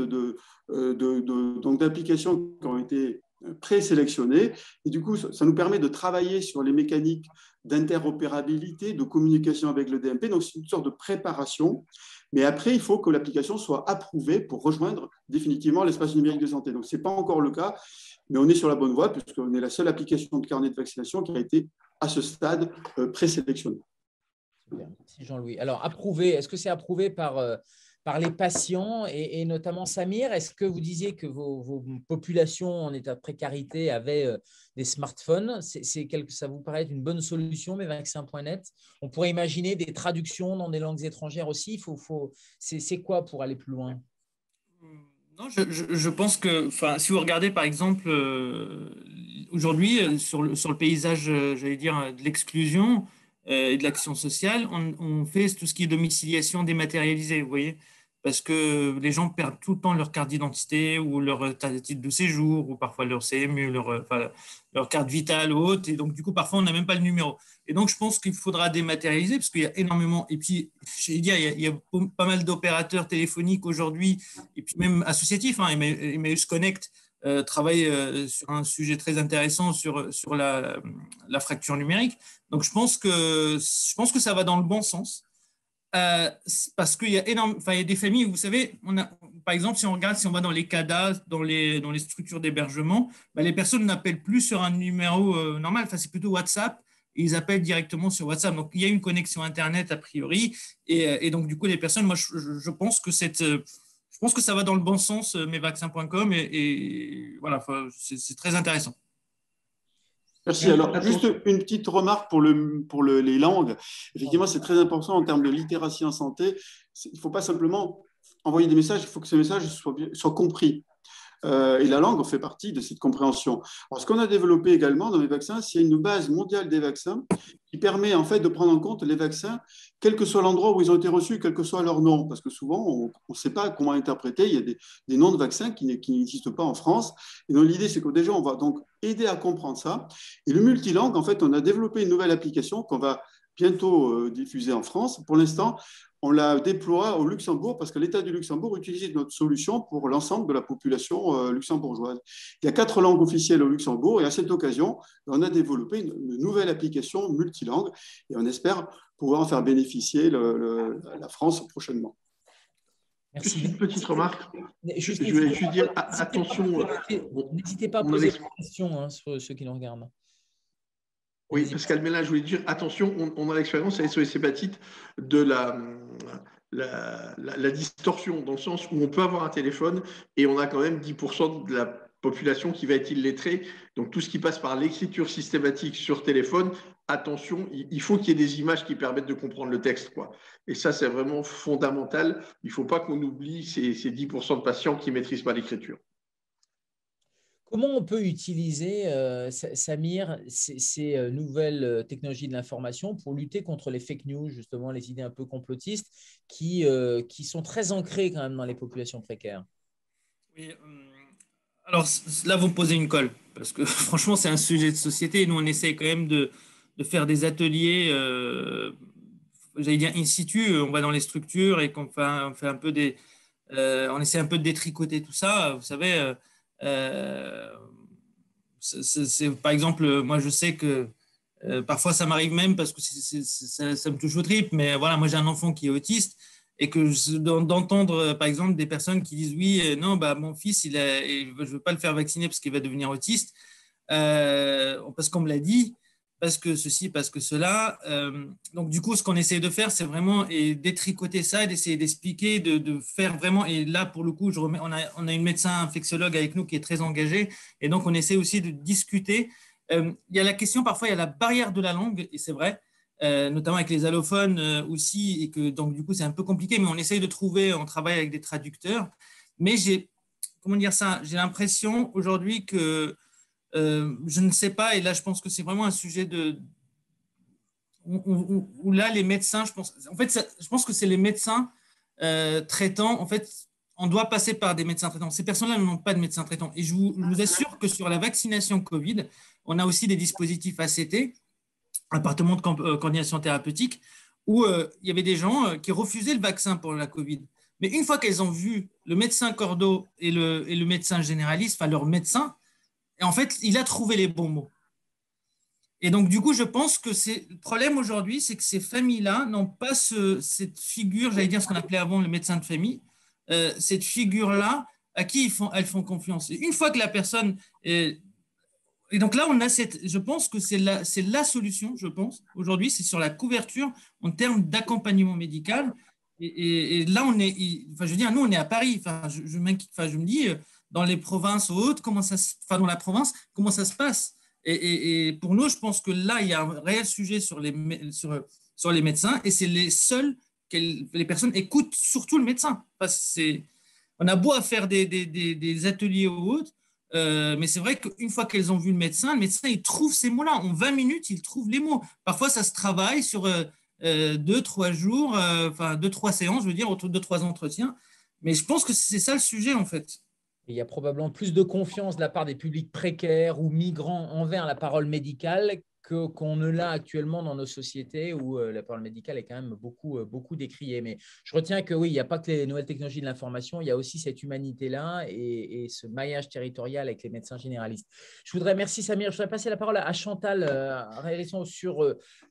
d'applications qui ont été présélectionnées. Et du coup, ça nous permet de travailler sur les mécaniques d'interopérabilité, de communication avec le DMP. Donc, c'est une sorte de préparation. Mais après, il faut que l'application soit approuvée pour rejoindre définitivement l'espace numérique de santé. Donc, ce n'est pas encore le cas, mais on est sur la bonne voie puisqu'on est la seule application de carnet de vaccination qui a été, à ce stade, présélectionnée. Super, merci Jean-Louis. Alors, approuvé, est-ce que c'est approuvé par les patients et notamment Samir? Est-ce que vous disiez que vos populations en état de précarité avaient des smartphones? Ça vous paraît être une bonne solution, mesvaccins.net? On pourrait imaginer des traductions dans des langues étrangères aussi. C'est quoi pour aller plus loin? Non, je pense que, si vous regardez par exemple aujourd'hui sur le paysage, j'allais dire, de l'exclusion et de l'action sociale, on fait tout ce qui est domiciliation dématérialisée, vous voyez, parce que les gens perdent tout le temps leur carte d'identité ou leur titre de séjour ou parfois leur CMU, leur carte vitale ou autre, et donc du coup parfois on n'a même pas le numéro. Et donc je pense qu'il faudra dématérialiser parce qu'il y a énormément, et puis il y a pas mal d'opérateurs téléphoniques aujourd'hui et puis même associatifs, Emmaüs Connect travaille sur un sujet très intéressant sur la fracture numérique. Donc je pense que ça va dans le bon sens. Parce qu'il y a des familles, vous savez, par exemple, si on va dans les CADA, dans les structures d'hébergement, les personnes n'appellent plus sur un numéro normal, c'est plutôt WhatsApp, et ils appellent directement sur WhatsApp. Donc, il y a une connexion Internet a priori, et donc, du coup, les personnes, moi, je pense que ça va dans le bon sens, mesvaccins.com, et voilà, c'est très intéressant. Merci. Alors, juste une petite remarque pour les langues. Effectivement, c'est très important en termes de littératie en santé. Il ne faut pas simplement envoyer des messages, il faut que ces messages soient compris. Et la langue fait partie de cette compréhension. Alors, ce qu'on a développé également dans les vaccins, c'est une base mondiale des vaccins qui permet en fait de prendre en compte les vaccins, quel que soit l'endroit où ils ont été reçus, quel que soit leur nom, parce que souvent, on ne sait pas comment interpréter. Il y a des noms de vaccins qui n'existent pas en France. Et donc, l'idée, c'est que déjà, on va donc aider à comprendre ça. Et le multilangue, en fait, on a développé une nouvelle application qu'on va bientôt diffuser en France. Pour l'instant, on la déploie au Luxembourg parce que l'État du Luxembourg utilise notre solution pour l'ensemble de la population luxembourgeoise. Il y a 4 langues officielles au Luxembourg et à cette occasion, on a développé une nouvelle application multilangue et on espère pouvoir en faire bénéficier la France prochainement. Merci. Juste une petite remarque. Je vais juste dire attention. N'hésitez pas à poser des questions sur ceux qui nous regardent. Oui, Pascal Mélin, je voulais dire, attention, on a l'expérience à SOS Hépatite de la distorsion, dans le sens où on peut avoir un téléphone et on a quand même 10% de la population qui va être illettrée. Donc, tout ce qui passe par l'écriture systématique sur téléphone, attention, il faut qu'il y ait des images qui permettent de comprendre le texte, quoi. Et ça, c'est vraiment fondamental. Il ne faut pas qu'on oublie ces 10% de patients qui ne maîtrisent pas l'écriture. Comment on peut utiliser, Samir, ces nouvelles technologies de l'information pour lutter contre les fake news, justement, les idées un peu complotistes qui sont très ancrées quand même dans les populations précaires? Oui, alors là, vous me posez une colle, parce que franchement, c'est un sujet de société. Nous, on essaye quand même de faire des ateliers, j'allais dire in situ, on va dans les structures et on fait un peu on essaie un peu de détricoter tout ça. Vous savez, par exemple, moi je sais que parfois ça m'arrive même parce que ça me touche au tripes, mais voilà, moi j'ai un enfant qui est autiste et que d'entendre par exemple des personnes qui disent oui, non, bah, mon fils, je ne veux pas le faire vacciner parce qu'il va devenir autiste, parce qu'on me l'a dit, parce que ceci, parce que cela. Donc, du coup, ce qu'on essaie de faire, c'est vraiment détricoter ça, d'essayer d'expliquer, de faire vraiment. Et là, pour le coup, on a une médecin infectiologue avec nous qui est très engagée. Et donc, on essaie aussi de discuter. Il y a la question, parfois, il y a la barrière de la langue, et c'est vrai, notamment avec les allophones aussi. Et que, donc, du coup, c'est un peu compliqué, mais on essaye de trouver, on travaille avec des traducteurs. Mais comment dire ça, j'ai l'impression aujourd'hui que je ne sais pas, et là je pense que c'est vraiment un sujet où là les médecins, je pense que c'est les médecins traitants, en fait, on doit passer par des médecins traitants. Ces personnes-là n'ont pas de médecins traitants. Et je vous assure que sur la vaccination Covid, on a aussi des dispositifs ACT, appartement de coordination thérapeutique, où il y avait des gens qui refusaient le vaccin pour la Covid. Mais une fois qu'elles ont vu le médecin cordo et le médecin généraliste, enfin leur médecin, et en fait, il a trouvé les bons mots. Et donc, du coup, je pense que le problème aujourd'hui, c'est que ces familles-là n'ont pas cette figure, j'allais dire ce qu'on appelait avant le médecin de famille, cette figure-là à qui elles font confiance. Et une fois que la personne… et donc là, je pense que c'est la solution, je pense. Aujourd'hui, c'est sur la couverture en termes d'accompagnement médical. Et là, je veux dire, nous, on est à Paris. Enfin, je me dis… dans les provinces hautes, dans la province, comment ça se passe? Et pour nous, je pense que là, il y a un réel sujet sur les médecins et c'est les seuls que les personnes écoutent, surtout le médecin. On a beau à faire des ateliers ou autres, mais c'est vrai qu'une fois qu'elles ont vu le médecin, il trouve ces mots-là. En 20 minutes, il trouve les mots. Parfois, ça se travaille sur 2-3 jours, 2-3 séances, je veux dire, autour de 2-3 entretiens. Mais je pense que c'est ça le sujet, en fait. Il y a probablement plus de confiance de la part des publics précaires ou migrants envers la parole médicale qu'on ne l'a actuellement dans nos sociétés où la parole médicale est quand même beaucoup décriée. Mais je retiens que oui, il n'y a pas que les nouvelles technologies de l'information, il y a aussi cette humanité-là et ce maillage territorial avec les médecins généralistes. Merci Samir. Je voudrais passer la parole à Chantal Réalisson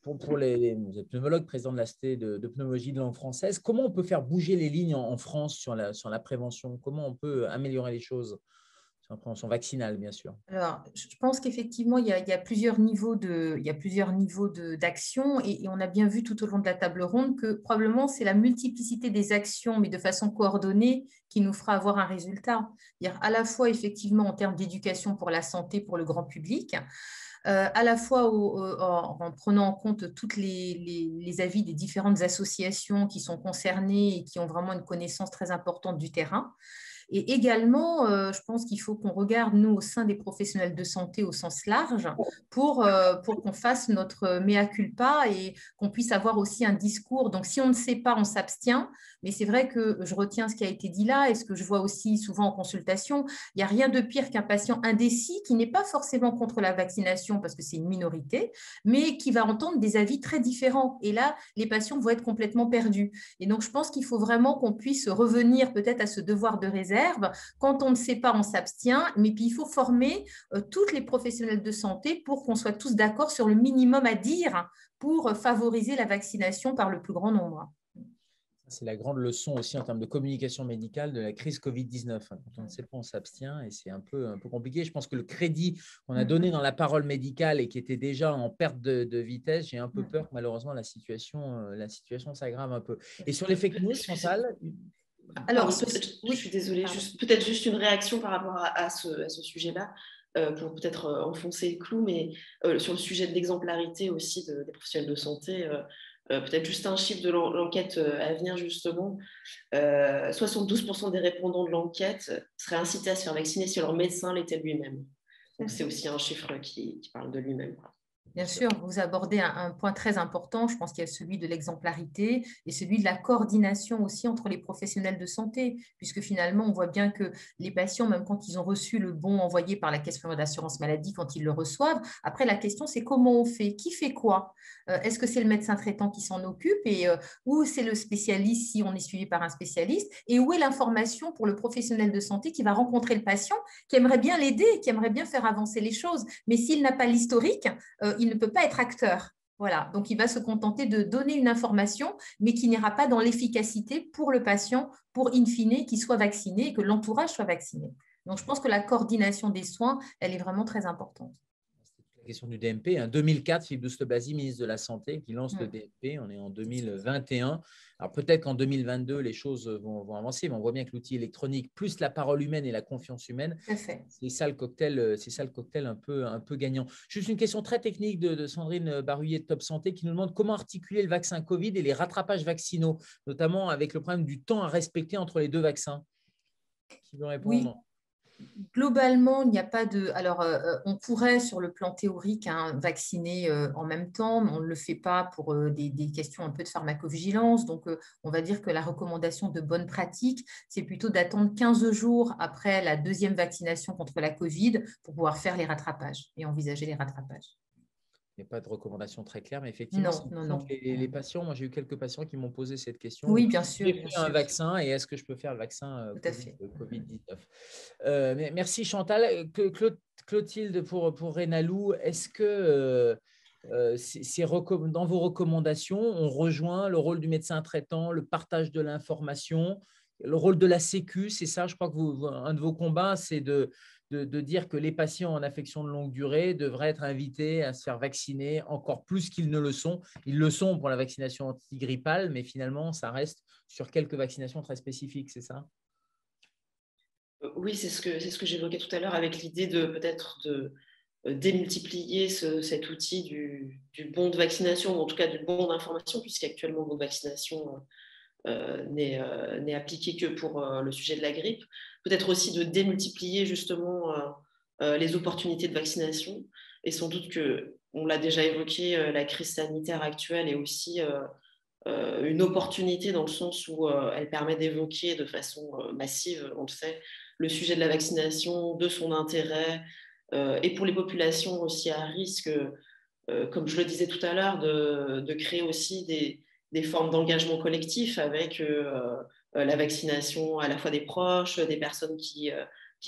pour les pneumologues, président de la Cité de pneumologie de langue française. Comment on peut faire bouger les lignes en France sur la prévention? Comment on peut améliorer les choses? La prévention vaccinale, bien sûr. Alors, je pense qu'effectivement, il y a plusieurs niveaux d'action et on a bien vu tout au long de la table ronde que probablement c'est la multiplicité des actions, mais de façon coordonnée, qui nous fera avoir un résultat. C'est-à-dire à la fois, effectivement, en termes d'éducation pour la santé, pour le grand public, à la fois en prenant en compte tous les avis des différentes associations qui sont concernées et qui ont vraiment une connaissance très importante du terrain. Et également, je pense qu'il faut qu'on regarde, nous, au sein des professionnels de santé au sens large, pour qu'on fasse notre mea culpa et qu'on puisse avoir aussi un discours. Donc, si on ne sait pas, on s'abstient. Mais c'est vrai que je retiens ce qui a été dit là et ce que je vois aussi souvent en consultation. Il n'y a rien de pire qu'un patient indécis qui n'est pas forcément contre la vaccination parce que c'est une minorité, mais qui va entendre des avis très différents. Et là, les patients vont être complètement perdus. Et donc, je pense qu'il faut vraiment qu'on puisse revenir peut-être à ce devoir de réserve. Quand on ne sait pas, on s'abstient. Mais puis, il faut former tous les professionnels de santé pour qu'on soit tous d'accord sur le minimum à dire pour favoriser la vaccination par le plus grand nombre. C'est la grande leçon aussi en termes de communication médicale de la crise Covid-19. Quand on ne sait pas, on s'abstient et c'est un peu compliqué. Je pense que le crédit qu'on a donné dans la parole médicale et qui était déjà en perte de vitesse, j'ai un peu peur que malheureusement la situation s'aggrave un peu. Et sur les fake news, Chantal? Alors, je suis désolée, peut-être juste une réaction par rapport à ce sujet-là, pour peut-être enfoncer le clou, mais sur le sujet de l'exemplarité aussi des professionnels de santé, peut-être juste un chiffre de l'enquête à venir justement. 72% des répondants de l'enquête seraient incités à se faire vacciner si leur médecin l'était lui-même. Donc c'est aussi un chiffre qui parle de lui-même. Bien sûr, vous abordez un point très important. Je pense qu'il y a celui de l'exemplarité et celui de la coordination aussi entre les professionnels de santé, puisque finalement, on voit bien que les patients, même quand ils ont reçu le bon envoyé par la Caisse primaire d'assurance maladie, quand ils le reçoivent, après, la question, c'est comment on fait? Qui fait quoi? Est-ce que c'est le médecin traitant qui s'en occupe ou c'est le spécialiste si on est suivi par un spécialiste? Et où est l'information pour le professionnel de santé qui va rencontrer le patient, qui aimerait bien l'aider, qui aimerait bien faire avancer les choses, mais s'il n'a pas l'historique, il ne peut pas être acteur. Voilà, donc il va se contenter de donner une information, mais qui n'ira pas dans l'efficacité pour le patient, pour in fine qu'il soit vacciné et que l'entourage soit vacciné. Donc je pense que la coordination des soins, elle est vraiment très importante. La question du DMP. En 2004, Philippe Douste-Blazy, ministre de la Santé, qui lance le DMP. On est en 2021. Alors peut-être qu'en 2022, les choses vont avancer, mais on voit bien que l'outil électronique, plus la parole humaine et la confiance humaine, c'est ça le cocktail un peu gagnant. Juste une question très technique de Sandrine Baruyer de Top Santé qui nous demande comment articuler le vaccin Covid et les rattrapages vaccinaux, notamment avec le problème du temps à respecter entre les deux vaccins. Qui veut répondre? Oui. Globalement, il n'y a pas de… Alors, on pourrait, sur le plan théorique, vacciner en même temps, mais on ne le fait pas pour des questions un peu de pharmacovigilance. Donc, on va dire que la recommandation de bonne pratique, c'est plutôt d'attendre 15 jours après la deuxième vaccination contre la Covid pour pouvoir faire les rattrapages et envisager les rattrapages. Il n'y a pas de recommandation très claire, mais effectivement, non. Les patients, moi j'ai eu quelques patients qui m'ont posé cette question. Oui, bien sûr. J'ai fait un vaccin et est-ce que je peux faire le vaccin Covid-19 Merci Chantal. Clotilde pour Rénalou, est-ce que dans vos recommandations, on rejoint le rôle du médecin traitant, le partage de l'information, le rôle de la Sécu? C'est ça, je crois que un de vos combats, c'est de dire que les patients en affection de longue durée devraient être invités à se faire vacciner encore plus qu'ils ne le sont. Ils le sont pour la vaccination antigrippale, mais finalement, ça reste sur quelques vaccinations très spécifiques, c'est ça? Oui, c'est ce que j'évoquais tout à l'heure avec l'idée de peut-être de démultiplier cet outil du bon de vaccination, ou en tout cas du bon d'information, puisqu'actuellement, le bon de vaccination n'est appliqué que pour le sujet de la grippe. Peut-être aussi de démultiplier justement les opportunités de vaccination. Et sans doute que, on l'a déjà évoqué, la crise sanitaire actuelle est aussi une opportunité dans le sens où elle permet d'évoquer de façon massive, on le sait, le sujet de la vaccination, de son intérêt, et pour les populations aussi à risque, comme je le disais tout à l'heure, de créer aussi des formes d'engagement collectif avec la vaccination à la fois des proches, des personnes qui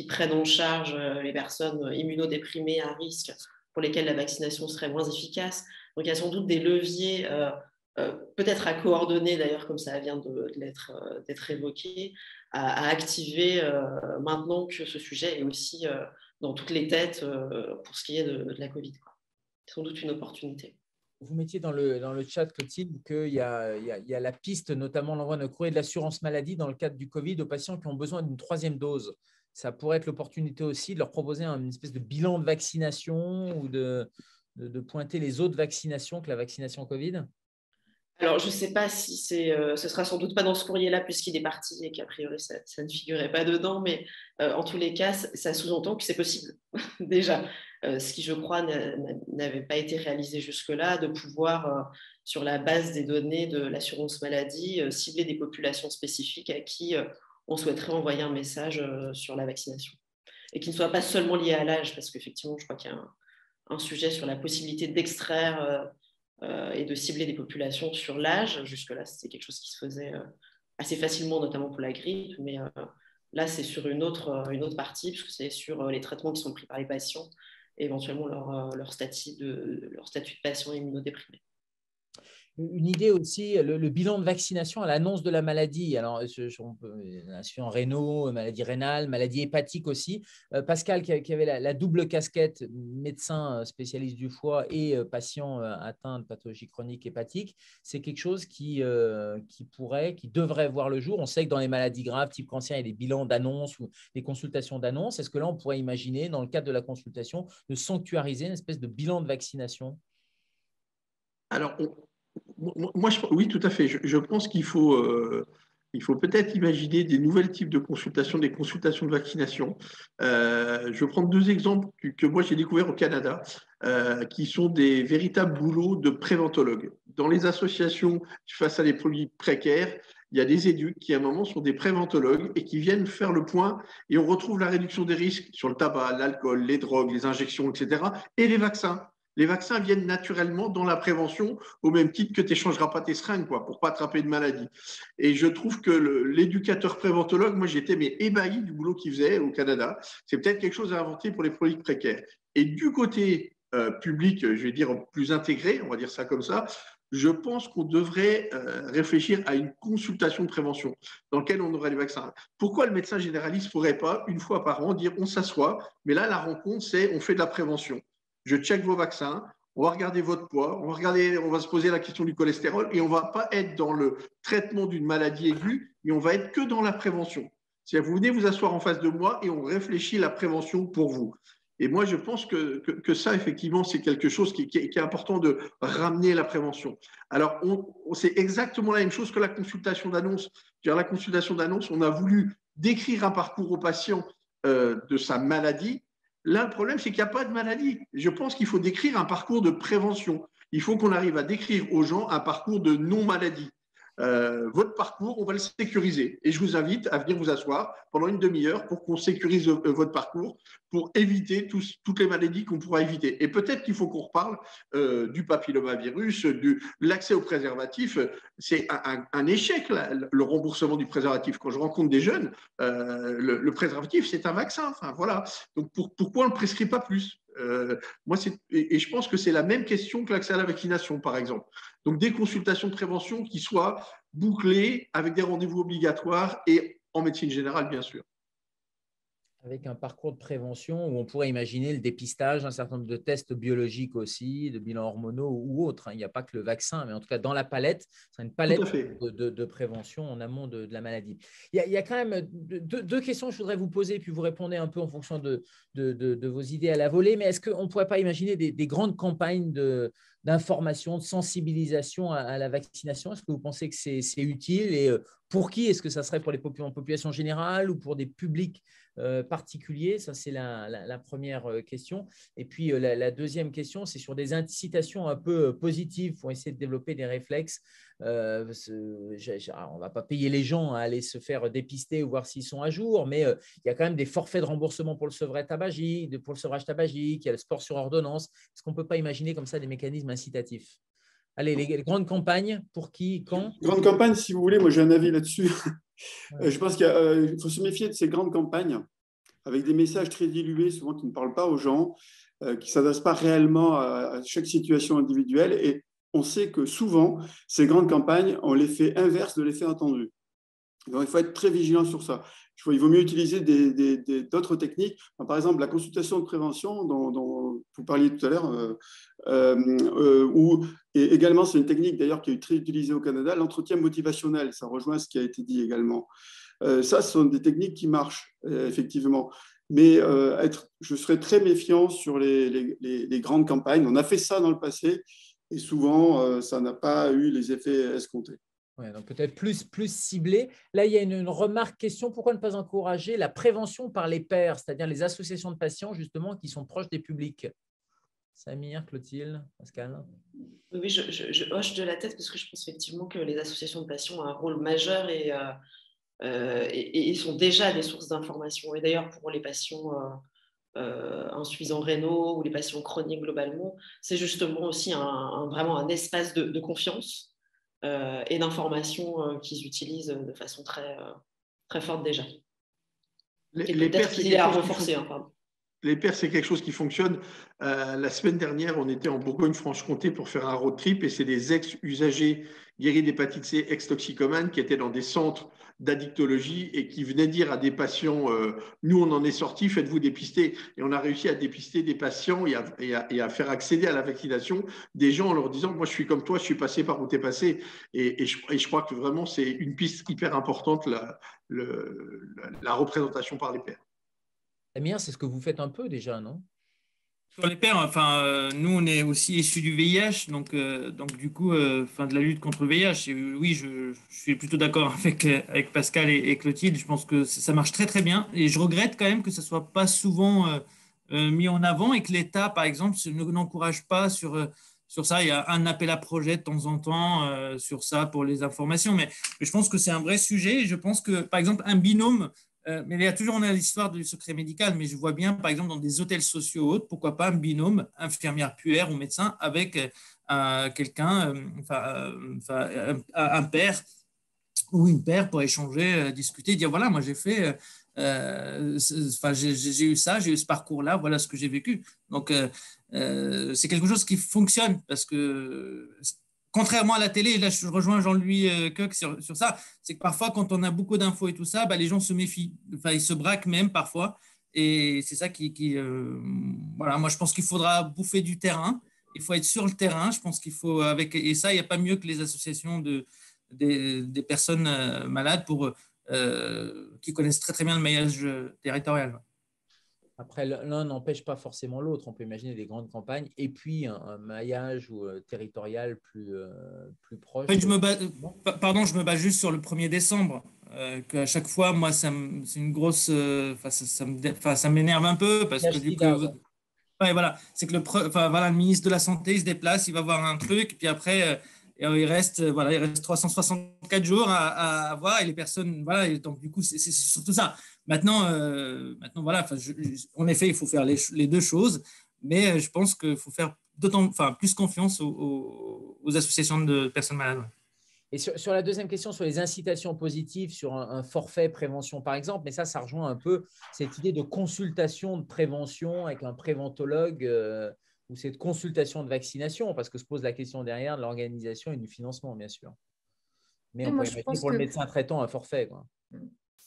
prennent en charge les personnes immunodéprimées à risque pour lesquelles la vaccination serait moins efficace. Donc il y a sans doute des leviers, peut-être à coordonner d'ailleurs, comme ça vient d'être évoqué, à activer maintenant que ce sujet est aussi dans toutes les têtes pour ce qui est de la Covid. C'est sans doute une opportunité. Vous mettiez dans le chat, Clotilde, qu'il y a la piste, notamment l'envoi d'un courrier de l'assurance maladie dans le cadre du Covid aux patients qui ont besoin d'une 3e dose. Ça pourrait être l'opportunité aussi de leur proposer une espèce de bilan de vaccination ou de pointer les autres vaccinations que la vaccination Covid? Alors, je ne sais pas si ce sera sans doute pas dans ce courrier-là puisqu'il est parti et qu'a priori, ça ne figurait pas dedans, mais en tous les cas, ça sous-entend que c'est possible, déjà. Ce qui, je crois, n'avait pas été réalisé jusque-là, de pouvoir, sur la base des données de l'assurance maladie, cibler des populations spécifiques à qui on souhaiterait envoyer un message sur la vaccination. Et qui ne soit pas seulement lié à l'âge, parce qu'effectivement, je crois qu'il y a un sujet sur la possibilité d'extraire et de cibler des populations sur l'âge. Jusque-là, c'était quelque chose qui se faisait assez facilement, notamment pour la grippe, mais là, c'est sur une autre partie, puisque c'est sur les traitements qui sont pris par les patients et éventuellement leur statut de patient immunodéprimé. Une idée aussi, le bilan de vaccination à l'annonce de la maladie. Alors, insuffisance rénale, maladie rénale, maladie hépatique aussi. Pascal, qui avait la double casquette, médecin spécialiste du foie et patient atteint de pathologie chronique hépatique, c'est quelque chose qui devrait voir le jour. On sait que dans les maladies graves, type cancer, il y a des bilans d'annonce ou des consultations d'annonce. Est-ce que là, on pourrait imaginer, dans le cadre de la consultation, de sanctuariser une espèce de bilan de vaccination? Alors, oui, tout à fait. Je pense qu'il faut peut-être imaginer des nouvelles types de consultations, des consultations de vaccination. Je vais prendre deux exemples que moi j'ai découverts au Canada, qui sont des véritables boulots de préventologues. Dans les associations face à des produits précaires, il y a des éducs qui, à un moment, sont des préventologues et qui viennent faire le point et on retrouve la réduction des risques sur le tabac, l'alcool, les drogues, les injections, etc. et les vaccins. Les vaccins viennent naturellement dans la prévention au même titre que tu n'échangeras pas tes seringues pour ne pas attraper une maladie. Et je trouve que l'éducateur préventologue, moi j'étais ébahi du boulot qu'il faisait au Canada. C'est peut-être quelque chose à inventer pour les produits précaires. Et du côté public, je vais dire plus intégré, on va dire ça comme ça, je pense qu'on devrait réfléchir à une consultation de prévention dans laquelle on aurait les vaccins. Pourquoi le médecin généraliste ne pourrait pas, une fois par an, dire on s'assoit, mais là la rencontre, c'est on fait de la prévention. Je check vos vaccins, on va regarder votre poids, on va se poser la question du cholestérol et on ne va pas être dans le traitement d'une maladie aiguë, mais on va être que dans la prévention. C'est-à-dire vous venez vous asseoir en face de moi et on réfléchit la prévention pour vous. Et moi, je pense que ça, effectivement, c'est quelque chose qui est important de ramener la prévention. Alors, c'est exactement la même chose que la consultation d'annonce. La consultation d'annonce, on a voulu décrire un parcours au patient de sa maladie. Là, le problème, c'est qu'il n'y a pas de maladie. Je pense qu'il faut décrire un parcours de prévention. Il faut qu'on arrive à décrire aux gens un parcours de non-maladie. Votre parcours, on va le sécuriser. Et je vous invite à venir vous asseoir pendant une demi-heure pour qu'on sécurise votre parcours, pour éviter toutes les maladies qu'on pourra éviter. Et peut-être qu'il faut qu'on reparle du papillomavirus, de l'accès au préservatif. C'est un échec, là, le remboursement du préservatif. Quand je rencontre des jeunes, le préservatif, c'est un vaccin. Enfin, voilà. Donc, pourquoi on ne le prescrit pas plus ? Et je pense que c'est la même question que l'accès à la vaccination, par exemple. Donc, des consultations de prévention qui soient bouclées avec des rendez-vous obligatoires et en médecine générale, bien sûr. Avec un parcours de prévention où on pourrait imaginer le dépistage d'un certain nombre de tests biologiques aussi, de bilans hormonaux ou autres. Il n'y a pas que le vaccin, mais en tout cas, dans la palette, c'est une palette de prévention en amont de la maladie. Il y a quand même deux questions que je voudrais vous poser, puis vous répondez un peu en fonction de vos idées à la volée. Mais est-ce qu'on ne pourrait pas imaginer des grandes campagnes d'information, de sensibilisation à la vaccination? Est-ce que vous pensez que c'est utile? Et pour qui? Est-ce que ça serait pour les populations générales ou pour des publics particuliers? Ça, c'est la première question. Et puis, la deuxième question, c'est sur des incitations un peu positives pour essayer de développer des réflexes. On ne va pas payer les gens à aller se faire dépister ou voir s'ils sont à jour, mais il y a quand même des forfaits de remboursement pour le sevrage tabagique, il y a le sport sur ordonnance. Est-ce qu'on ne peut pas imaginer comme ça des mécanismes incitatifs? Allez, les grandes campagnes, pour qui, quand? Grandes campagnes, si vous voulez, moi j'ai un avis là-dessus. Je pense qu'il faut se méfier de ces grandes campagnes avec des messages très dilués, souvent qui ne parlent pas aux gens, qui ne s'adressent pas réellement à chaque situation individuelle. Et on sait que souvent, ces grandes campagnes ont l'effet inverse de l'effet attendu. Donc, il faut être très vigilant sur ça. Il vaut mieux utiliser d'autres techniques. Par exemple, la consultation de prévention dont vous parliez tout à l'heure, et également, c'est une technique d'ailleurs qui est très utilisée au Canada, l'entretien motivationnel. Ça rejoint ce qui a été dit également. Ça, ce sont des techniques qui marchent, effectivement. Mais je serais très méfiant sur les grandes campagnes. On a fait ça dans le passé. et souvent, ça n'a pas eu les effets escomptés. Ouais, donc peut-être plus ciblé. Là, il y a une remarque, question, pourquoi ne pas encourager la prévention par les pairs, c'est-à-dire les associations de patients, justement, qui sont proches des publics? Samir, Clotilde, Pascal? Oui, je hoche de la tête parce que je pense effectivement que les associations de patients ont un rôle majeur et ils sont déjà des sources d'information. Et d'ailleurs, pour les patients insuffisants rénaux ou les patients chroniques globalement, c'est justement aussi vraiment un espace de confiance et d'information qu'ils utilisent de façon très forte déjà. Et peut-être qu'il est à renforcer. Pardon. Les pairs, c'est quelque chose qui fonctionne. La semaine dernière, on était en Bourgogne-Franche-Comté pour faire un road trip et c'est des ex-usagers guéris d'hépatite C, ex-toxicomanes qui étaient dans des centres d'addictologie et qui venaient dire à des patients nous, on en est sortis, faites-vous dépister. Et on a réussi à dépister des patients et à faire accéder à la vaccination des gens en leur disant moi, je suis comme toi, je suis passé par où tu es passé. Et je crois que vraiment, c'est une piste hyper importante, la représentation par les pairs. Samir, c'est ce que vous faites un peu déjà, non? Sur les pairs, enfin, nous, on est aussi issus du VIH, donc du coup, de la lutte contre le VIH. Et, oui, je suis plutôt d'accord avec Pascal et Clotilde. Je pense que ça marche très, très bien. Et je regrette quand même que ça ne soit pas souvent mis en avant et que l'État, par exemple, n'encourage pas sur ça. Il y a un appel à projet de temps en temps sur ça pour les informations. Mais je pense que c'est un vrai sujet. Et je pense que, par exemple, un binôme. Mais il y a toujours l'histoire du secret médical, mais je vois bien, par exemple, dans des hôtels sociaux autres, pourquoi pas un binôme, infirmière puère ou médecin, avec quelqu'un, un père ou une paire pour échanger, discuter, dire voilà, moi j'ai fait, j'ai eu ça, j'ai eu ce parcours-là, voilà ce que j'ai vécu. Donc, c'est quelque chose qui fonctionne parce que contrairement à la télé, là je rejoins Jean-Louis Koch sur ça, c'est que parfois quand on a beaucoup d'infos et tout ça, les gens se méfient, ils se braquent même parfois. Et c'est ça voilà, moi je pense qu'il faudra bouffer du terrain, il faut être sur le terrain, je pense qu'il faut, et ça, il n'y a pas mieux que les associations des personnes malades qui connaissent très très bien le maillage territorial. Après, l'un n'empêche pas forcément l'autre. On peut imaginer des grandes campagnes et puis un maillage territorial plus proche. En fait, je me base juste sur le 1er décembre. Qu'à chaque fois, moi, c'est une grosse. Ça m'énerve un peu parce que du coup. Ouais, voilà. C'est que le ministre de la Santé, il se déplace, il va voir un truc, puis après. Il reste 364 jours à voir et les personnes, voilà, et donc du coup, c'est surtout ça. Maintenant, voilà, en effet, il faut faire les deux choses, mais je pense qu'il faut faire plus confiance aux associations de personnes malades. Et sur la deuxième question, sur les incitations positives, sur un forfait prévention, par exemple, mais ça rejoint un peu cette idée de consultation de prévention avec un préventologue ou cette consultation de vaccination, parce que se pose la question derrière de l'organisation et du financement, bien sûr. Mais on peut imaginer pour le médecin traitant un forfait, quoi.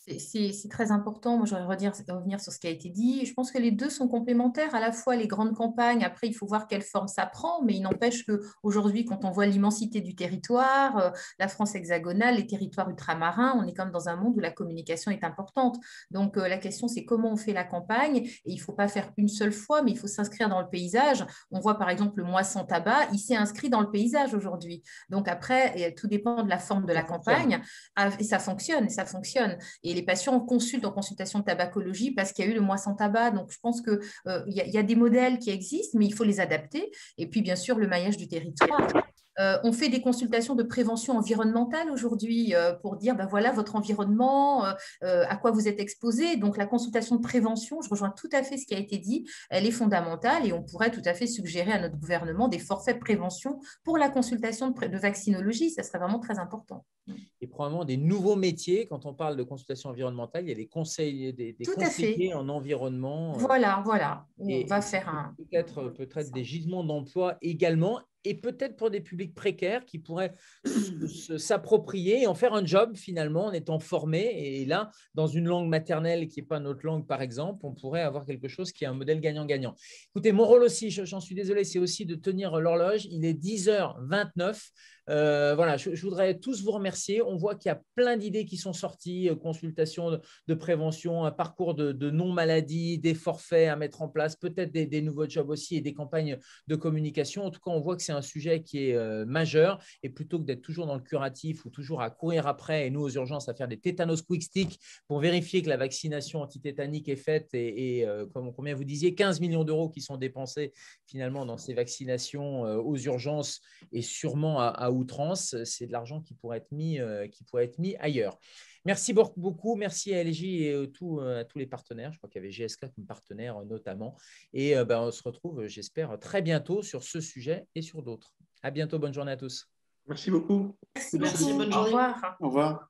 C'est très important. Moi, j'aurais revenir sur ce qui a été dit. Je pense que les deux sont complémentaires. À la fois, les grandes campagnes, après, il faut voir quelle forme ça prend, mais il n'empêche qu'aujourd'hui, quand on voit l'immensité du territoire, la France hexagonale, les territoires ultramarins, on est comme dans un monde où la communication est importante. Donc, la question, c'est comment on fait la campagne. Et il ne faut pas faire une seule fois, mais il faut s'inscrire dans le paysage. On voit, par exemple, le mois sans tabac, il s'est inscrit dans le paysage aujourd'hui. Donc, après, tout dépend de la forme de la campagne. Et ça fonctionne, Et les patients consultent en consultation de tabacologie parce qu'il y a eu le mois sans tabac. Donc, je pense qu'il y a des modèles qui existent, mais il faut les adapter. Et puis, bien sûr, le maillage du territoire. On fait des consultations de prévention environnementale aujourd'hui pour dire, voilà, votre environnement, à quoi vous êtes exposé. Donc, la consultation de prévention, je rejoins tout à fait ce qui a été dit, elle est fondamentale et on pourrait tout à fait suggérer à notre gouvernement des forfaits de prévention pour la consultation de vaccinologie. Ça serait vraiment très important. Et probablement des nouveaux métiers. Quand on parle de consultation environnementale, il y a des conseillers, des conseillers en environnement. Voilà. On va faire peut-être des gisements d'emploi également. Et peut-être pour des publics précaires qui pourraient s'approprier et en faire un job finalement en étant formés. Et là, dans une langue maternelle qui n'est pas notre langue, par exemple, on pourrait avoir quelque chose qui est un modèle gagnant-gagnant. Écoutez, mon rôle aussi, j'en suis désolé, c'est aussi de tenir l'horloge. Il est 10h29. Voilà, je voudrais tous vous remercier. On voit qu'il y a plein d'idées qui sont sorties, consultation de prévention, un parcours de non-maladie, des forfaits à mettre en place, peut-être des nouveaux jobs aussi et des campagnes de communication. En tout cas, on voit que c'est un sujet qui est majeur et plutôt que d'être toujours dans le curatif ou toujours à courir après et nous aux urgences à faire des tétanos quick stick pour vérifier que la vaccination antitétanique est faite et comme combien vous disiez, 15 millions d'euros qui sont dépensés finalement dans ces vaccinations aux urgences et sûrement à outrance, c'est de l'argent qui pourrait être mis ailleurs. Merci beaucoup, merci à LJ et à tous les partenaires. Je crois qu'il y avait GSK comme partenaire notamment. Et on se retrouve, j'espère, très bientôt sur ce sujet et sur d'autres. À bientôt, bonne journée à tous. Merci beaucoup. Merci beaucoup. Bonne journée. Au revoir. Au revoir.